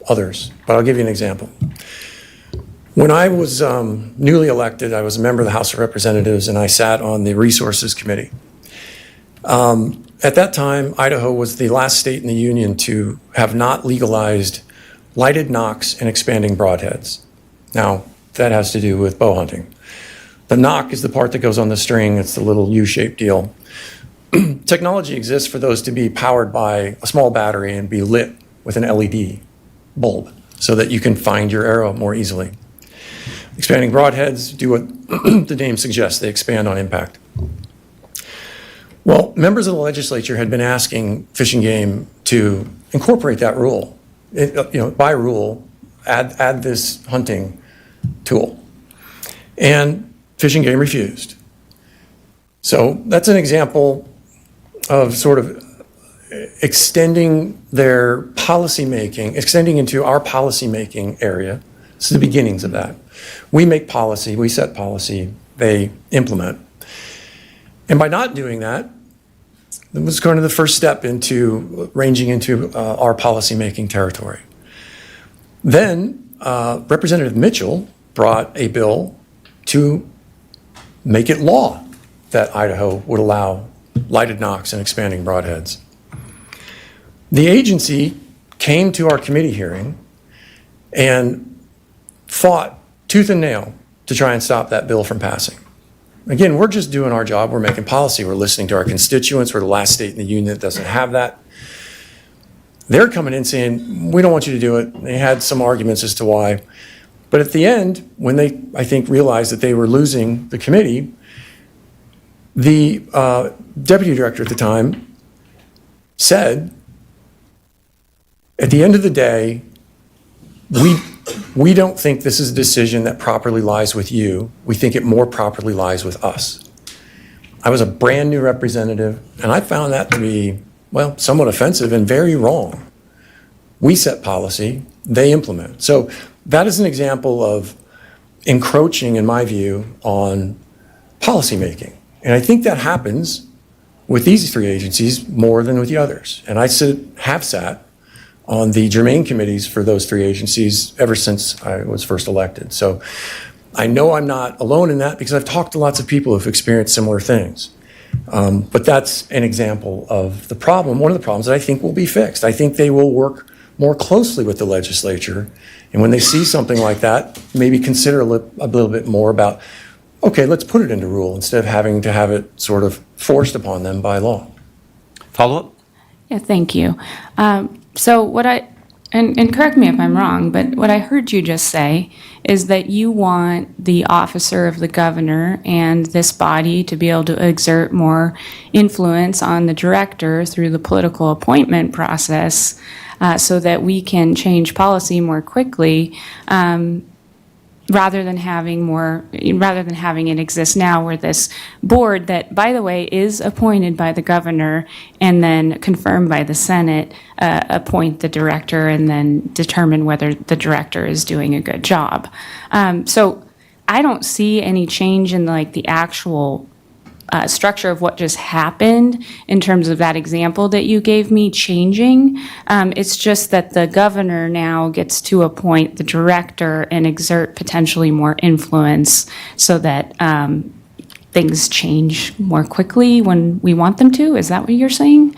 others, but I'll give you an example. When I was newly elected, I was a member of the House of Representatives, and I sat on the Resources Committee. At that time, Idaho was the last state in the union to have not legalized lighted knocks and expanding broadheads. Now, that has to do with bow hunting. The knock is the part that goes on the string. It's the little U-shaped deal. Technology exists for those to be powered by a small battery and be lit with an LED bulb so that you can find your arrow more easily. Expanding broadheads do what the name suggests. They expand on impact. Well, members of the legislature had been asking Fish and Game to incorporate that rule. By rule, add this hunting tool. And Fish and Game refused. So that's an example of sort of extending their policy making, extending into our policy making area. This is the beginnings of that. We make policy, we set policy, they implement. And by not doing that, it was kind of the first step into ranging into our policy making territory. Then Representative Mitchell brought a bill to make it law that Idaho would allow lighted knocks and expanding broadheads. The agency came to our committee hearing and fought tooth and nail to try and stop that bill from passing. Again, we're just doing our job. We're making policy. We're listening to our constituents. We're the last state in the union that doesn't have that. They're coming in saying, we don't want you to do it. They had some arguments as to why. But at the end, when they, I think, realized that they were losing the committee, the deputy director at the time said, at the end of the day, we don't think this is a decision that properly lies with you. We think it more properly lies with us. I was a brand new representative, and I found that to be, well, somewhat offensive and very wrong. We set policy, they implement. So that is an example of encroaching, in my view, on policymaking. And I think that happens with these three agencies more than with the others. And I have sat on the germane committees for those three agencies ever since I was first elected. So I know I'm not alone in that because I've talked to lots of people who've experienced similar things. But that's an example of the problem, one of the problems that I think will be fixed. I think they will work more closely with the legislature. And when they see something like that, maybe consider a little bit more about, okay, let's put it into rule instead of having to have it sort of forced upon them by law. Follow up? Yeah, thank you. So what and correct me if I'm wrong, but what I heard you just say is that you want the officer of the governor and this body to be able to exert more influence on the director through the political appointment process so that we can change policy more quickly. Rather than having it exist now where this board that, by the way, is appointed by the governor and then confirmed by the Senate, appoint the director and then determine whether the director is doing a good job. So I don't see any change in the actual structure of what just happened in terms of that example that you gave me changing. It's just that the governor now gets to appoint the director and exert potentially more influence so that things change more quickly when we want them to. Is that what you're saying?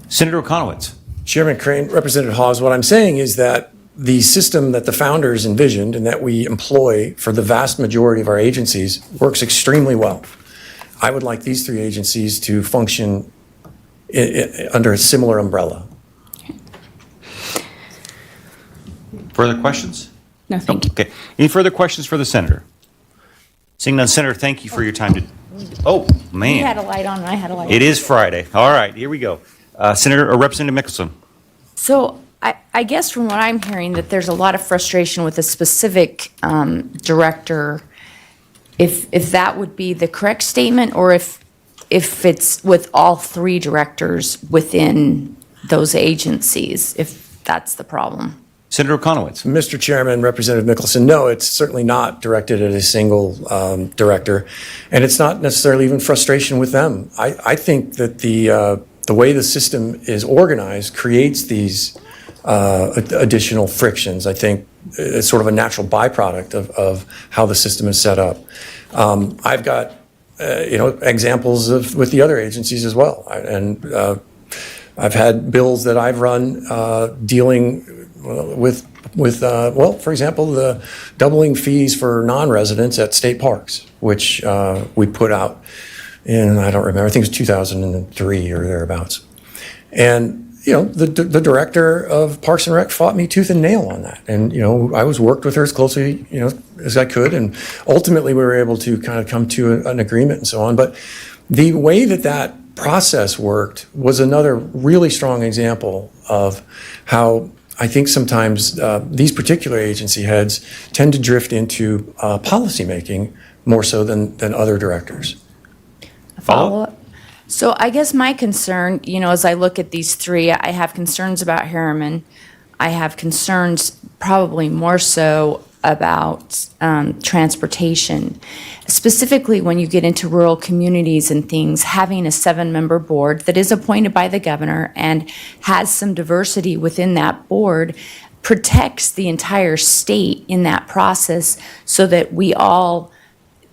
Senator Okonowitz. Chairman Crane, Representative Hawes, what I'm saying is that the system that the founders envisioned and that we employ for the vast majority of our agencies works extremely well. I would like these three agencies to function under a similar umbrella. Further questions? No, thank you. Okay. Any further questions for the senator? Seeing none, Senator, thank you for your time. Oh, man. You had a light on and I had a light on. It is Friday. All right, here we go. Senator or Representative Mickelson. So I guess from what I'm hearing that there's a lot of frustration with a specific director. If that would be the correct statement, or if it's with all three directors within those agencies, if that's the problem. Senator Okonowitz. Mr. Chairman, Representative Mickelson, no, it's certainly not directed at a single director, and it's not necessarily even frustration with them. I think that the way the system is organized creates these additional frictions. I think it's sort of a natural byproduct of how the system is set up. I've got examples with the other agencies as well, and I've had bills that I've run dealing with for example, the doubling fees for non-residents at state parks, which we put out in, I don't remember, I think it was 2003 or thereabouts. And the director of Parks and Rec fought me tooth and nail on that. And, I worked with her as closely, as I could. And ultimately we were able to kind of come to an agreement and so on. But the way that process worked was another really strong example of how I think sometimes these particular agency heads tend to drift into policymaking more so than other directors. Follow-up? So I guess my concern, as I look at these three, I have concerns about Harriman. I have concerns probably more so about transportation. Specifically, when you get into rural communities and things, having a 7-member board that is appointed by the governor and has some diversity within that board protects the entire state in that process so that we all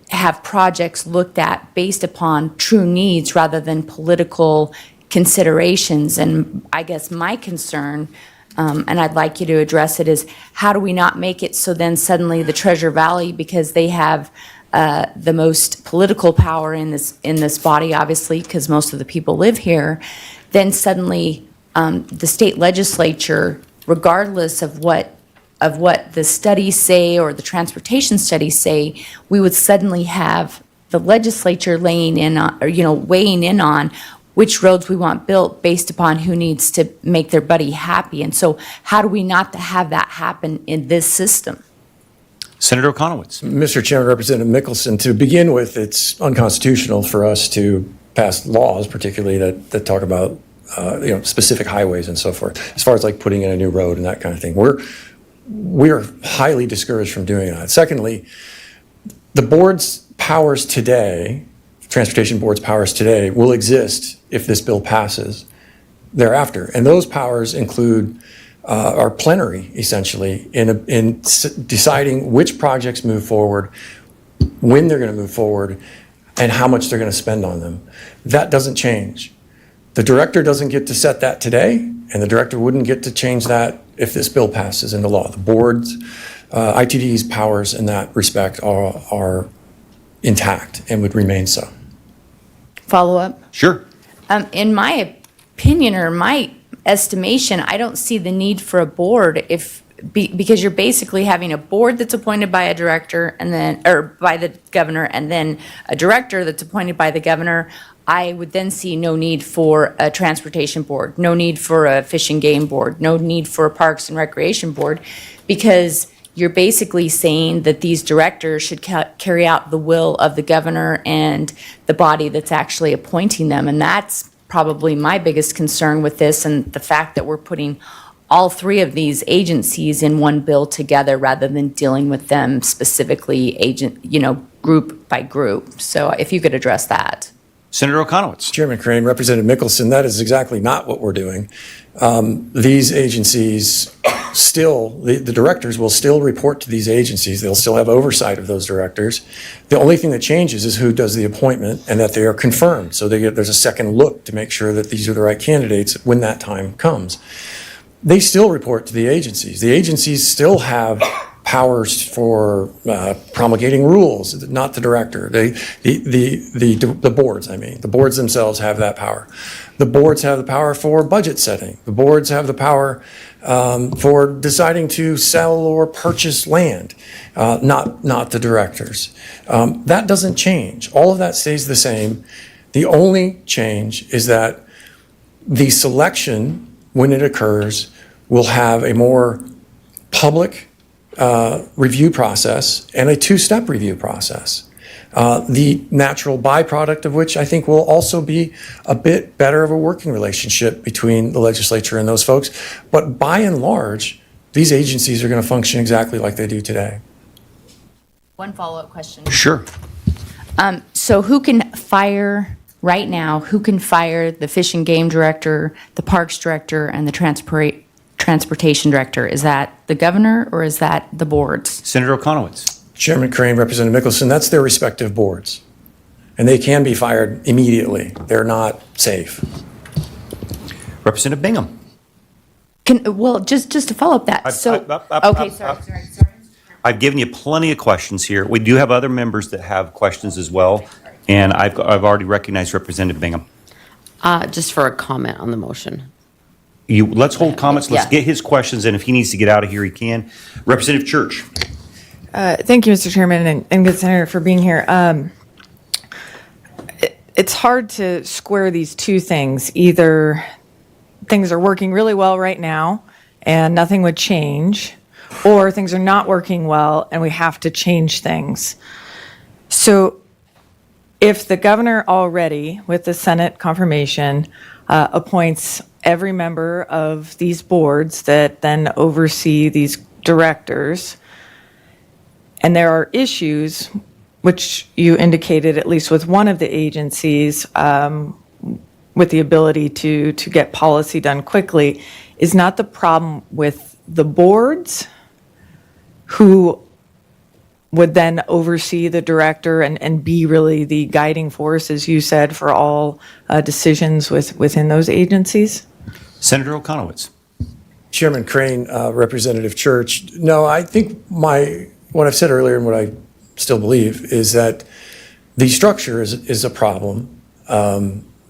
have projects looked at based upon true needs rather than political considerations. And I guess my concern, and I'd like you to address it, is how do we not make it so then suddenly the Treasure Valley, because they have the most political power in this body, obviously, because most of the people live here, then suddenly the state legislature, regardless of what the studies say or the transportation studies say, we would suddenly have the legislature weighing in on which roads we want built based upon who needs to make their buddy happy. And so how do we not have that happen in this system? Senator Okonowitz. Mr. Chairman, Representative Mickelson, to begin with, it's unconstitutional for us to pass laws, particularly that talk about specific highways and so forth, as far as like putting in a new road and that kind of thing. We're highly discouraged from doing that. Secondly, the board's powers today, Transportation Board's powers today, will exist if this bill passes thereafter. And those powers include, are plenary, essentially, in deciding which projects move forward, when they're going to move forward, and how much they're going to spend on them. That doesn't change. The director doesn't get to set that today, and the director wouldn't get to change that if this bill passes into law. The board's, ITD's powers in that respect are intact and would remain so. Follow up? Sure. In my opinion, or my estimation, I don't see the need for a board because you're basically having a board that's appointed by a director and then, or by the governor, and then a director that's appointed by the governor. I would then see no need for a transportation board, no need for a fish and game board, no need for a parks and recreation board, because you're basically saying that these directors should carry out the will of the governor and the body that's actually appointing them. And that's probably my biggest concern with this, and the fact that we're putting all three of these agencies in one bill together rather than dealing with them specifically group by group. So if you could address that. Senator Okonowitz. Chairman Crane, Representative Mickelson, that is exactly not what we're doing. These agencies still, the directors will still report to these agencies. They'll still have oversight of those directors. The only thing that changes is who does the appointment and that they are confirmed. So there's a second look to make sure that these are the right candidates when that time comes. They still report to the agencies. The agencies still have powers for promulgating rules, not the director. The boards, the boards themselves have that power. The boards have the power for budget setting. The boards have the power for deciding to sell or purchase land, not the directors. That doesn't change. All of that stays the same. The only change is that the selection, when it occurs, will have a more public review process and a two-step review process. The natural byproduct of which I think will also be a bit better of a working relationship between the legislature and those folks. But by and large, these agencies are going to function exactly like they do today. One follow-up question. Sure. So who can fire, right now, who can fire the Fish and Game Director, the Parks Director, and the Transportation Director? Is that the governor or is that the boards? Senator Okonowitz. Chairman Crane, Representative Mickelson, that's their respective boards. And they can be fired immediately. They're not safe. Representative Bingham. Just to follow up that. Sorry. I've given you plenty of questions here. We do have other members that have questions as well, and I've already recognized Representative Bingham. Just for a comment on the motion. Let's hold comments. Let's Yeah. get his questions, and if he needs to get out of here, he can. Representative Church. Thank you, Mr. Chairman, and good Senator for being here. It's hard to square these two things. Either things are working really well right now and nothing would change, or things are not working well and we have to change things. So if the governor already, with the Senate confirmation, appoints every member of these boards that then oversee these directors, and there are issues, which you indicated, at least with one of the agencies, with the ability to get policy done quickly, is not the problem with the boards who would then oversee the director and be really the guiding force, as you said, for all decisions within those agencies? Senator Okonowitz. Chairman Crane, Representative Church, no, I think what I've said earlier and what I still believe is that the structure is a problem.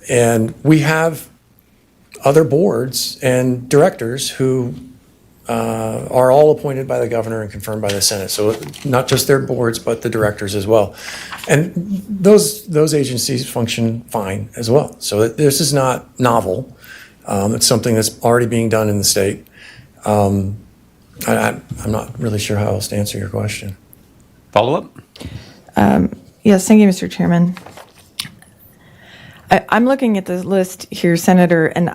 And we have other boards and directors who are all appointed by the governor and confirmed by the Senate. So not just their boards, but the directors as well. And those agencies function fine as well. So this is not novel. It's something that's already being done in the state. I'm not really sure how else to answer your question. Follow-up? Yes, thank you, Mr. Chairman. I'm looking at the list here, Senator, and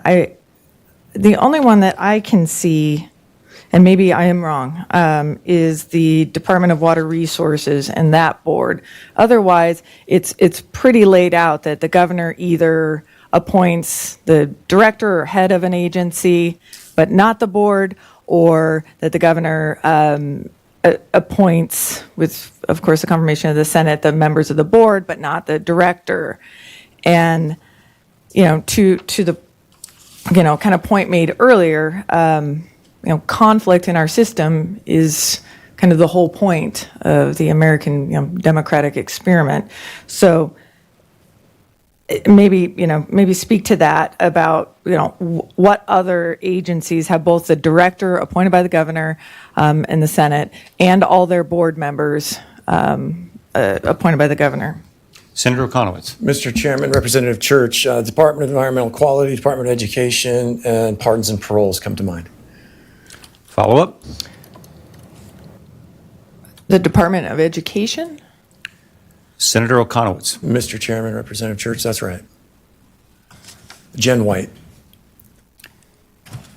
the only one that I can see, and maybe I am wrong, is the Department of Water Resources and that board. Otherwise, it's pretty laid out that the governor either appoints the director or head of an agency, but not the board, or that the governor appoints, with, of course, the confirmation of the Senate, the members of the board, but not the director. And, to the, kind of point made earlier, conflict in our system is kind of the whole point of the American, democratic experiment. So maybe speak to that about, what other agencies have both the director appointed by the governor and the Senate and all their board members appointed by the governor. Senator Okonowitz. Mr. Chairman, Representative Church, Department of Environmental Quality, Department of Education, and Pardons and Paroles come to mind. Follow up. The Department of Education? Senator Okonowitz. Mr. Chairman, Representative Church, that's right. Jen White.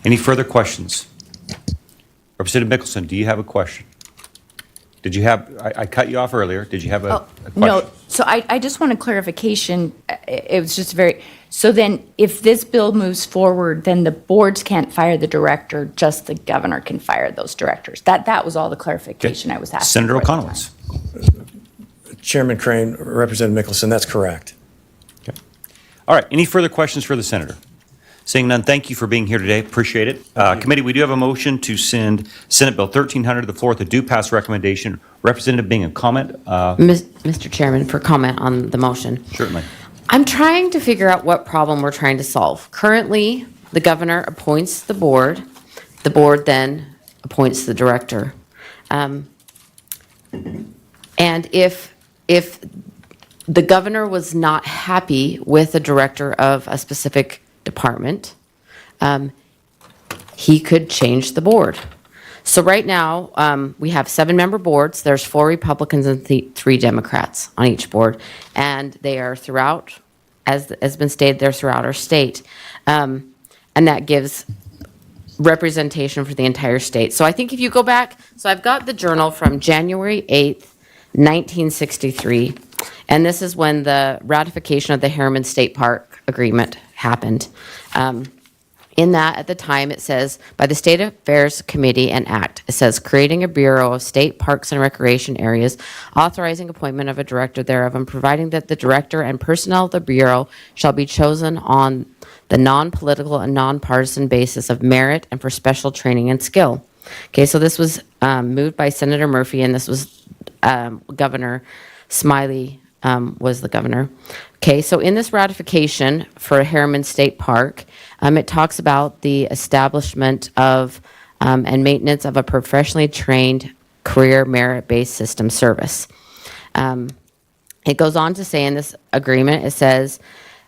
Any further questions? Representative Mickelson, do you have a question? Did you have, I cut you off earlier. Did you have a question? No, so I just want a clarification. It was just so then if this bill moves forward, then the boards can't fire the director, just the governor can fire those directors. That was all the clarification I was asking. Senator for. Okonowitz. Chairman Crane, Representative Mickelson, that's correct. Okay. All right, any further questions for the senator? Seeing none, thank you for being here today. Appreciate it. Committee, we do have a motion to send Senate Bill 1300 to the floor with a due pass recommendation. Representative Bingham, comment? Mr. Chairman, for comment on the motion. Certainly. I'm trying to figure out what problem we're trying to solve. Currently, the governor appoints the board. The board then appoints the director. And if the governor was not happy with the director of a specific department, he could change the board. So right now, we have 7-member boards. There's 4 Republicans and 3 Democrats on each board, and they are throughout, as has been stated, they're throughout our state. And that gives representation for the entire state. So I think if you go back, so I've got the journal from January 8th, 1963, and this is when the ratification of the Harriman State Park Agreement happened. In that, at the time, it says, by the State Affairs Committee and Act, it says, creating a Bureau of State Parks and Recreation Areas, authorizing appointment of a director thereof, and providing that the director and personnel of the Bureau shall be chosen on the non-political and non-partisan basis of merit and for special training and skill. Okay, so this was moved by Senator Murphy, and this was Governor Smiley was the governor. Okay, so in this ratification for Harriman State Park, it talks about the establishment of and maintenance of a professionally trained career merit-based system service. It goes on to say in this agreement, it says,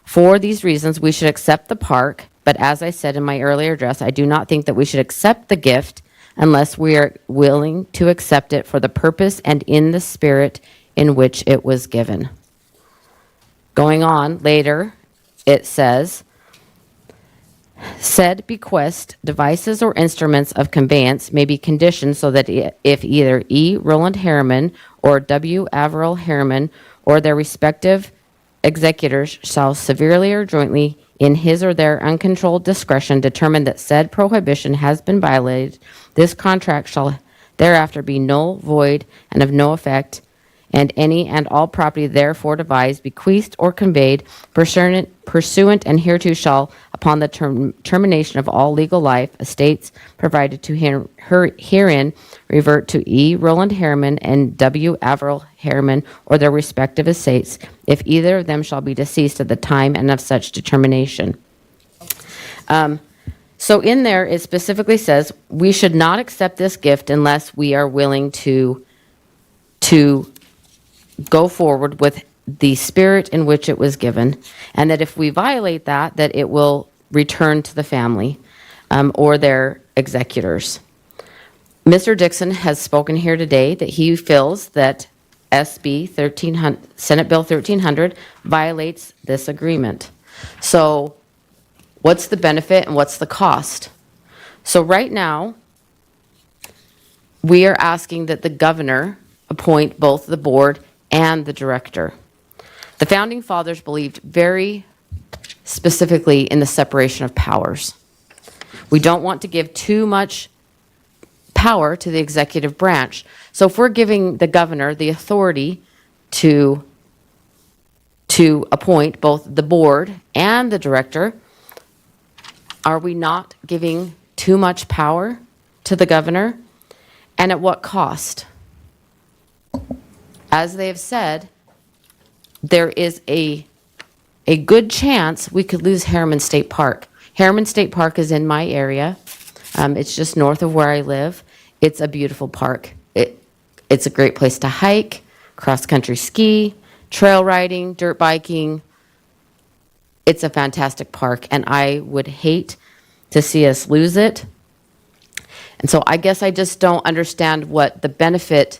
for these reasons, we should accept the park, but as I said in my earlier address, I do not think that we should accept the gift unless we are willing to accept it for the purpose and in the spirit in which it was given. Going on later, it says, said bequest, devices or instruments of conveyance may be conditioned so that if either E. Roland Harriman or W. Averill Harriman or their respective executors shall severely or jointly in his or their uncontrolled discretion determine that said prohibition has been violated, this contract shall thereafter be null, void, and of no effect, and any and all property therefore devised, bequeathed, or conveyed pursuant and hereto shall, upon the termination of all legal life, estates provided to herein revert to E. Roland Harriman and W. Averill Harriman or their respective estates, if either of them shall be deceased at the time and of such determination. So in there, it specifically says we should not accept this gift unless we are willing to go forward with the spirit in which it was given, and that if we violate that it will return to the family or their executors. Mr. Dixon has spoken here today that he feels that SB 1300, Senate Bill 1300 violates this agreement. So what's the benefit and what's the cost? So right now, we are asking that the governor appoint both the board and the director. The Founding Fathers believed very specifically in the separation of powers. We don't want to give too much power to the executive branch. So if we're giving the governor the authority to appoint both the board and the director, are we not giving too much power to the governor? And at what cost? As they have said, there is a a good chance we could lose Harriman State Park. Harriman State Park is in my area. It's just north of where I live. It's a beautiful park. It's a great place to hike, cross-country ski, trail riding, dirt biking. It's a fantastic park, and I would hate to see us lose it. And so I guess I just don't understand what the benefit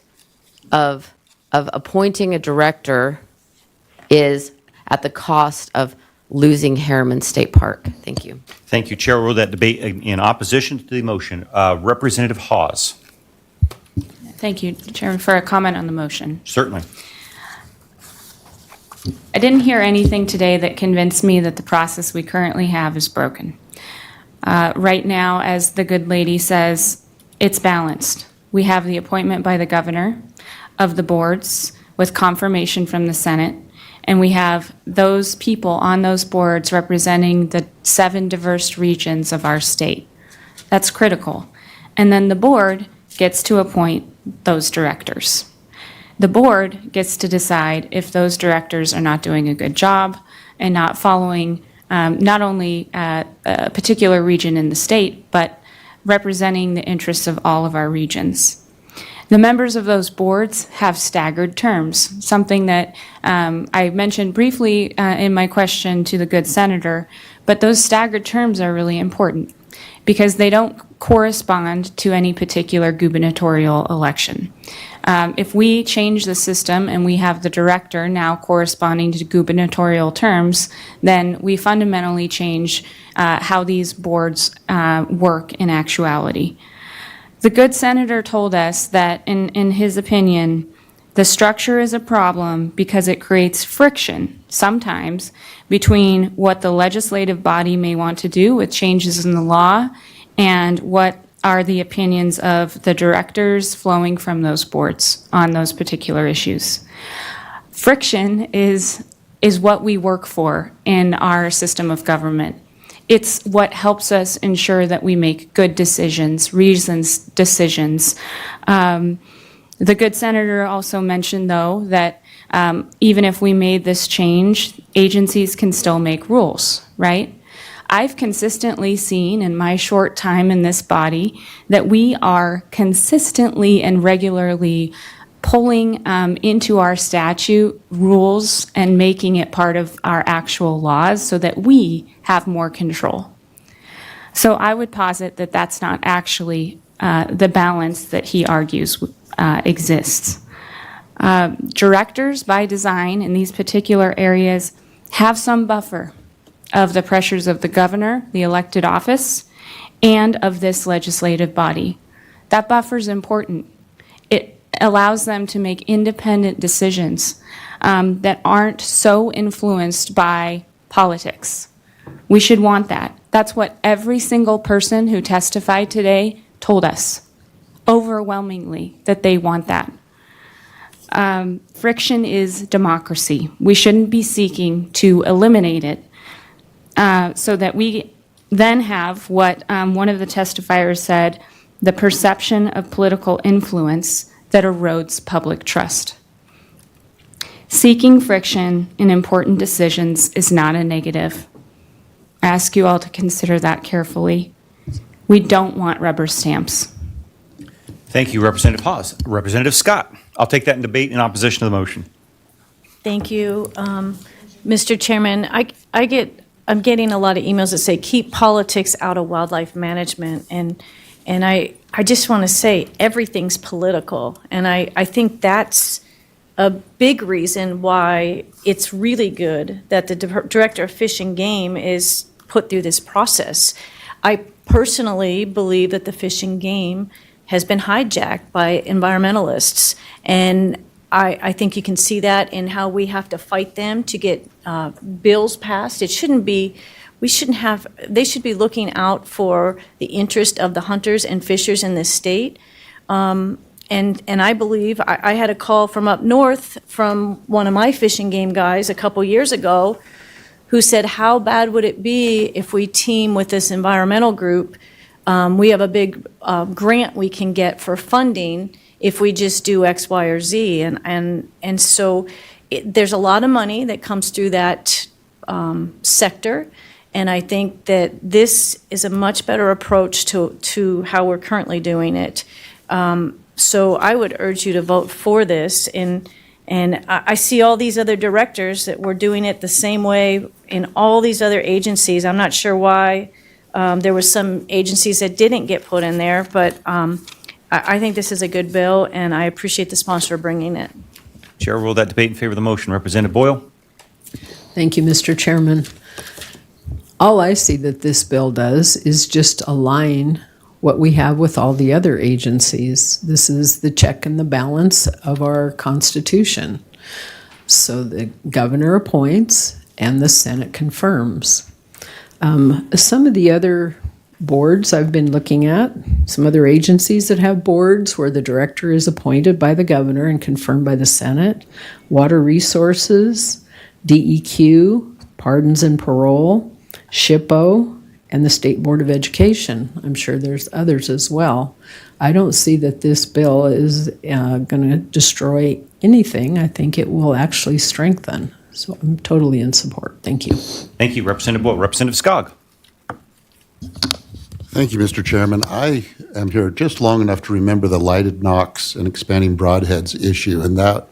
of appointing a director is at the cost of losing Harriman State Park. Thank you. Thank you. Chair will rule that debate in opposition to the motion. Representative Hawes. Thank you, Chairman, for a comment on the motion. Certainly. I didn't hear anything today that convinced me that the process we currently have is broken. Right now, as the good lady says, it's balanced. We have the appointment by the governor of the boards with confirmation from the Senate, and we have those people on those boards representing the 7 diverse regions of our state. That's critical. And then the board gets to appoint those directors. The board gets to decide if those directors are not doing a good job and not following not only a particular region in the state, but representing the interests of all of our regions. The members of those boards have staggered terms, something that I mentioned briefly in my question to the good senator, but those staggered terms are really important because they don't correspond to any particular gubernatorial election. If we change the system and we have the director now corresponding to gubernatorial terms, then we fundamentally change how these boards work in actuality. The good senator told us that, in his opinion, the structure is a problem because it creates friction, sometimes, between what the legislative body may want to do with changes in the law and what are the opinions of the directors flowing from those boards on those particular issues. Friction is what we work for in our system of government. It's what helps us ensure that we make good decisions, reasoned decisions. The good senator also mentioned, though, that even if we made this change, agencies can still make rules, right? I've consistently seen in my short time in this body that we are consistently and regularly pulling into our statute rules and making it part of our actual laws so that we have more control. So I would posit that that's not actually the balance that he argues exists. Directors, by design, in these particular areas have some buffer of the pressures of the governor, the elected office, and of this legislative body. That buffer is important. It allows them to make independent decisions that aren't so influenced by politics. We should want that. That's what every single person who testified today told us, overwhelmingly, that they want that. Friction is democracy. We shouldn't be seeking to eliminate it so that we then have what one of the testifiers said, the perception of political influence that erodes public trust. Seeking friction in important decisions is not a negative. I ask you all to consider that carefully. We don't want rubber stamps. Thank you, Representative Hawes. Representative Scott, I'll take that in debate in opposition to the motion. Thank you, Mr. Chairman. I'm getting a lot of emails that say keep politics out of wildlife management, and I just want to say everything's political, and I think that's a big reason why it's really good that the Director of Fish and Game is put through this process. I personally believe that the Fish and Game has been hijacked by environmentalists, and I think you can see that in how we have to fight them to get bills passed. They should be looking out for the interest of the hunters and fishers in this state. And I believe, I had a call from up north from one of my Fish and Game guys a couple years ago who said, how bad would it be if we team with this environmental group? We have a big grant we can get for funding if we just do X, Y, or Z. And so there's a lot of money that comes through that sector. And I think that this is a much better approach to how we're currently doing it. So I would urge you to vote for this. And I see all these other directors that were doing it the same way in all these other agencies. I'm not sure why there were some agencies that didn't get put in there, but I think this is a good bill, and I appreciate the sponsor bringing it. Chair will rule that debate in favor of the motion. Representative Boyle? Thank you, Mr. Chairman. All I see that this bill does is just align what we have with all the other agencies. This is the check and the balance of our Constitution. So the governor appoints and the Senate confirms. Some of the other boards I've been looking at, some other agencies that have boards where the director is appointed by the governor and confirmed by the Senate, Water Resources, DEQ, Pardons and Parole, SHPO, and the State Board of Education. I'm sure there's others as well. I don't see that this bill is going to destroy anything. I think it will actually strengthen. So I'm totally in support. Thank you. Thank you, Representative Boyle. Representative Skog? Thank you, Mr. Chairman. I am here just long enough to remember the lighted knocks and expanding broadheads issue, and that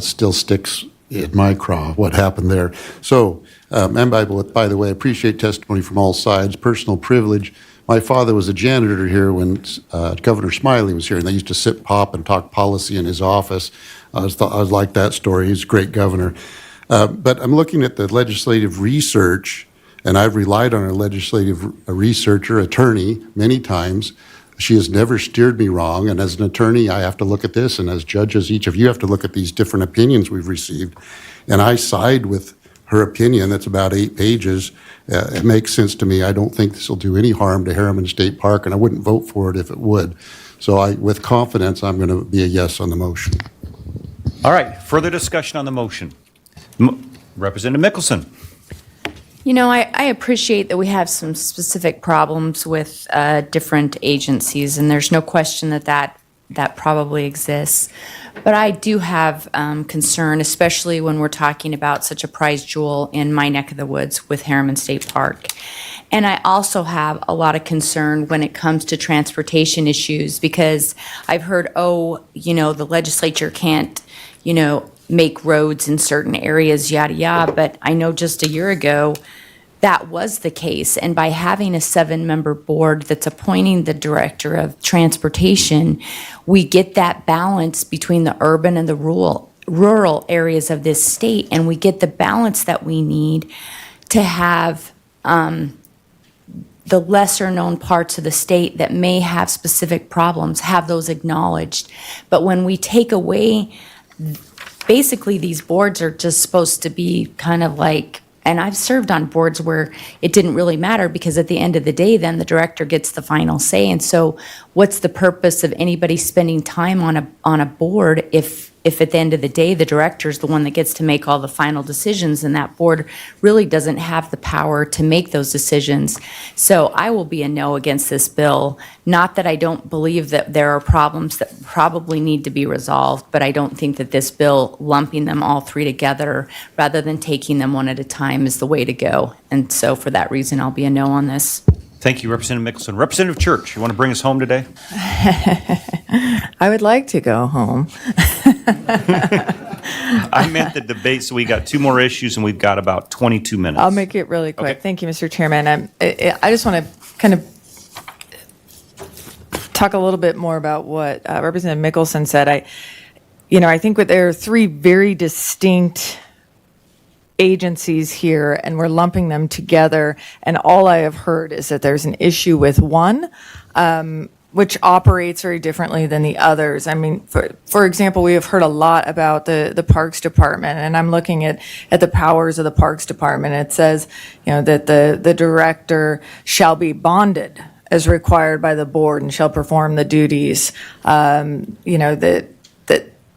still sticks in my craw, what happened there. So, and by the way, I appreciate testimony from all sides, personal privilege. My father was a janitor here when Governor Smiley was here, and they used to sit pop and talk policy in his office. I was like that story. He's a great governor. But I'm looking at the legislative research, and I've relied on a legislative researcher, attorney, many times. She has never steered me wrong, and as an attorney, I have to look at this, and as judges, each of you have to look at these different opinions we've received. And I side with her opinion. That's about 8 pages. It makes sense to me. I don't think this will do any harm to Harriman State Park, and I wouldn't vote for it if it would. So with confidence, I'm going to be a yes on the motion. All right, further discussion on the motion. Representative Mickelson? You know, I appreciate that we have some specific problems with different agencies, and there's no question that probably exists. But I do have concern, especially when we're talking about such a prized jewel in my neck of the woods with Harriman State Park. And I also have a lot of concern when it comes to transportation issues, because I've heard, the legislature can't, make roads in certain areas, yada, yada. But I know just a year ago, that was the case. And by having a 7-member board that's appointing the director of transportation, we get that balance between the urban and the rural areas of this state. And we get the balance that we need to have the lesser known parts of the state that may have specific problems, have those acknowledged. But when we take away, basically these boards are just supposed to be kind of like, and I've served on boards where it didn't really matter, because at the end of the day, then the director gets the final say. And so what's the purpose of anybody spending time on a board if at the end of the day, the director is the one that gets to make all the final decisions, and that board really doesn't have the power to make those decisions? So I will be a no against this bill. Not that I don't believe that there are problems that probably need to be resolved, but I don't think that this bill, lumping them all three together rather than taking them one at a time, is the way to go. And so for that reason, I'll be a no on this. Thank you, Representative Mickelson. Representative Church, you want to bring us home today? I would like to go home. I meant the debate, so we got 2 more issues, and we've got about 22 minutes. I'll make it really quick. Okay. Thank you, Mr. Chairman. I just want to kind of talk a little bit more about what Representative Mickelson said. I think there are 3 very distinct agencies here, and we're lumping them together, and all I have heard is that there's an issue with one, which operates very differently than the others. I mean, for example, we have heard a lot about the Parks Department, and I'm looking at the powers of the Parks Department. It says, that the director shall be bonded as required by the board and shall perform the duties, that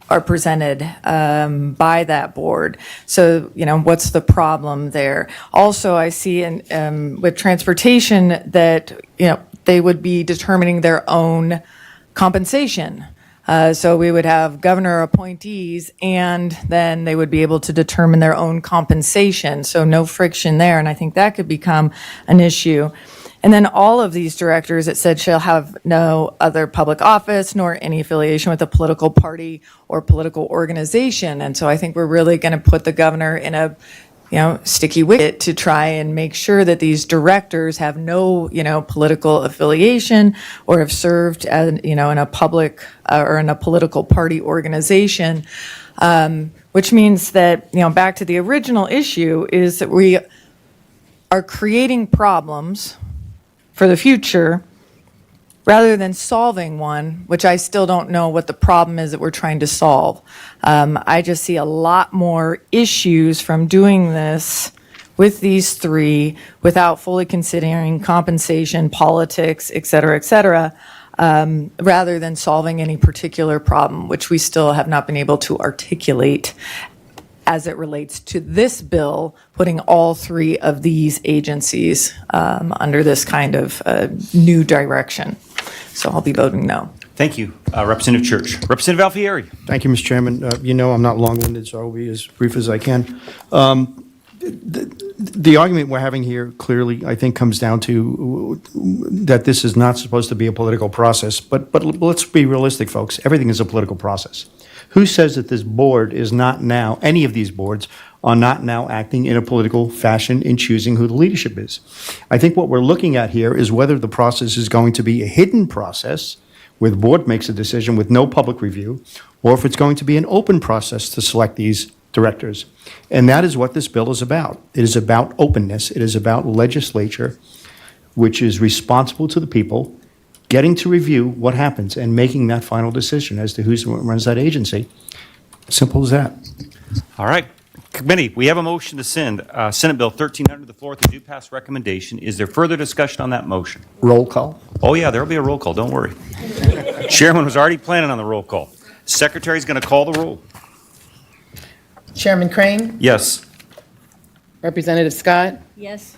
are presented by that board. So, what's the problem there? Also, I see with transportation that, they would be determining their own compensation. So we would have governor appointees, and then they would be able to determine their own compensation. So no friction there, and I think that could become an issue. And then all of these directors, it said, shall have no other public office nor any affiliation with a political party or political organization. And so I think we're really going to put the governor in a sticky wicket to try and make sure that these directors have no, political affiliation or have served, in a public or in a political party organization, which means that, back to the original issue is that we are creating problems for the future rather than solving one, which I still don't know what the problem is that we're trying to solve. I just see a lot more issues from doing this with these three without fully considering compensation, politics, et cetera, rather than solving any particular problem, which we still have not been able to articulate as it relates to this bill, putting all three of these agencies under this kind of new direction. So I'll be voting no. Thank you. Representative Church. Representative Alfieri. Thank you, Mr. Chairman. I'm not long-winded, so I'll be as brief as I can. The argument we're having here clearly, I think, comes down to that this is not supposed to be a political process. But let's be realistic, folks. Everything is a political process. Who says that this board is not now, any of these boards are not now acting in a political fashion in choosing who the leadership is? I think what we're looking at here is whether the process is going to be a hidden process where the board makes a decision with no public review, or if it's going to be an open process to select these directors. And that is what this bill is about. It is about openness. It is about legislature, which is responsible to the people, getting to review what happens and making that final decision as to who runs that agency. Simple as that. All right. Committee, we have a motion to send Senate Bill 1300 to the floor with a due pass recommendation. Is there further discussion on that motion? Roll call. Oh, yeah, there will be a roll call. Don't worry. Chairman was already planning on the roll call. Secretary's going to call the roll. Chairman Crane? Yes. Representative Scott? Yes.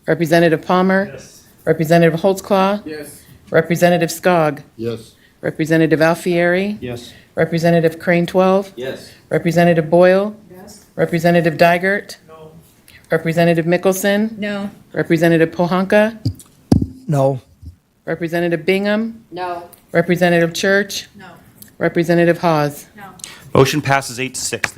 Representative Palmer? Yes. Representative Holtzclaw? Yes. Representative Skog? Yes. Representative Alfieri? Yes. Representative Crane 12? Yes. Representative Boyle? Yes. Representative Dygert? No. Representative Mickelson? No. Representative Pohanka? No. Representative Bingham? No. Representative Church? No. Representative Hawes? Motion passes 8-6.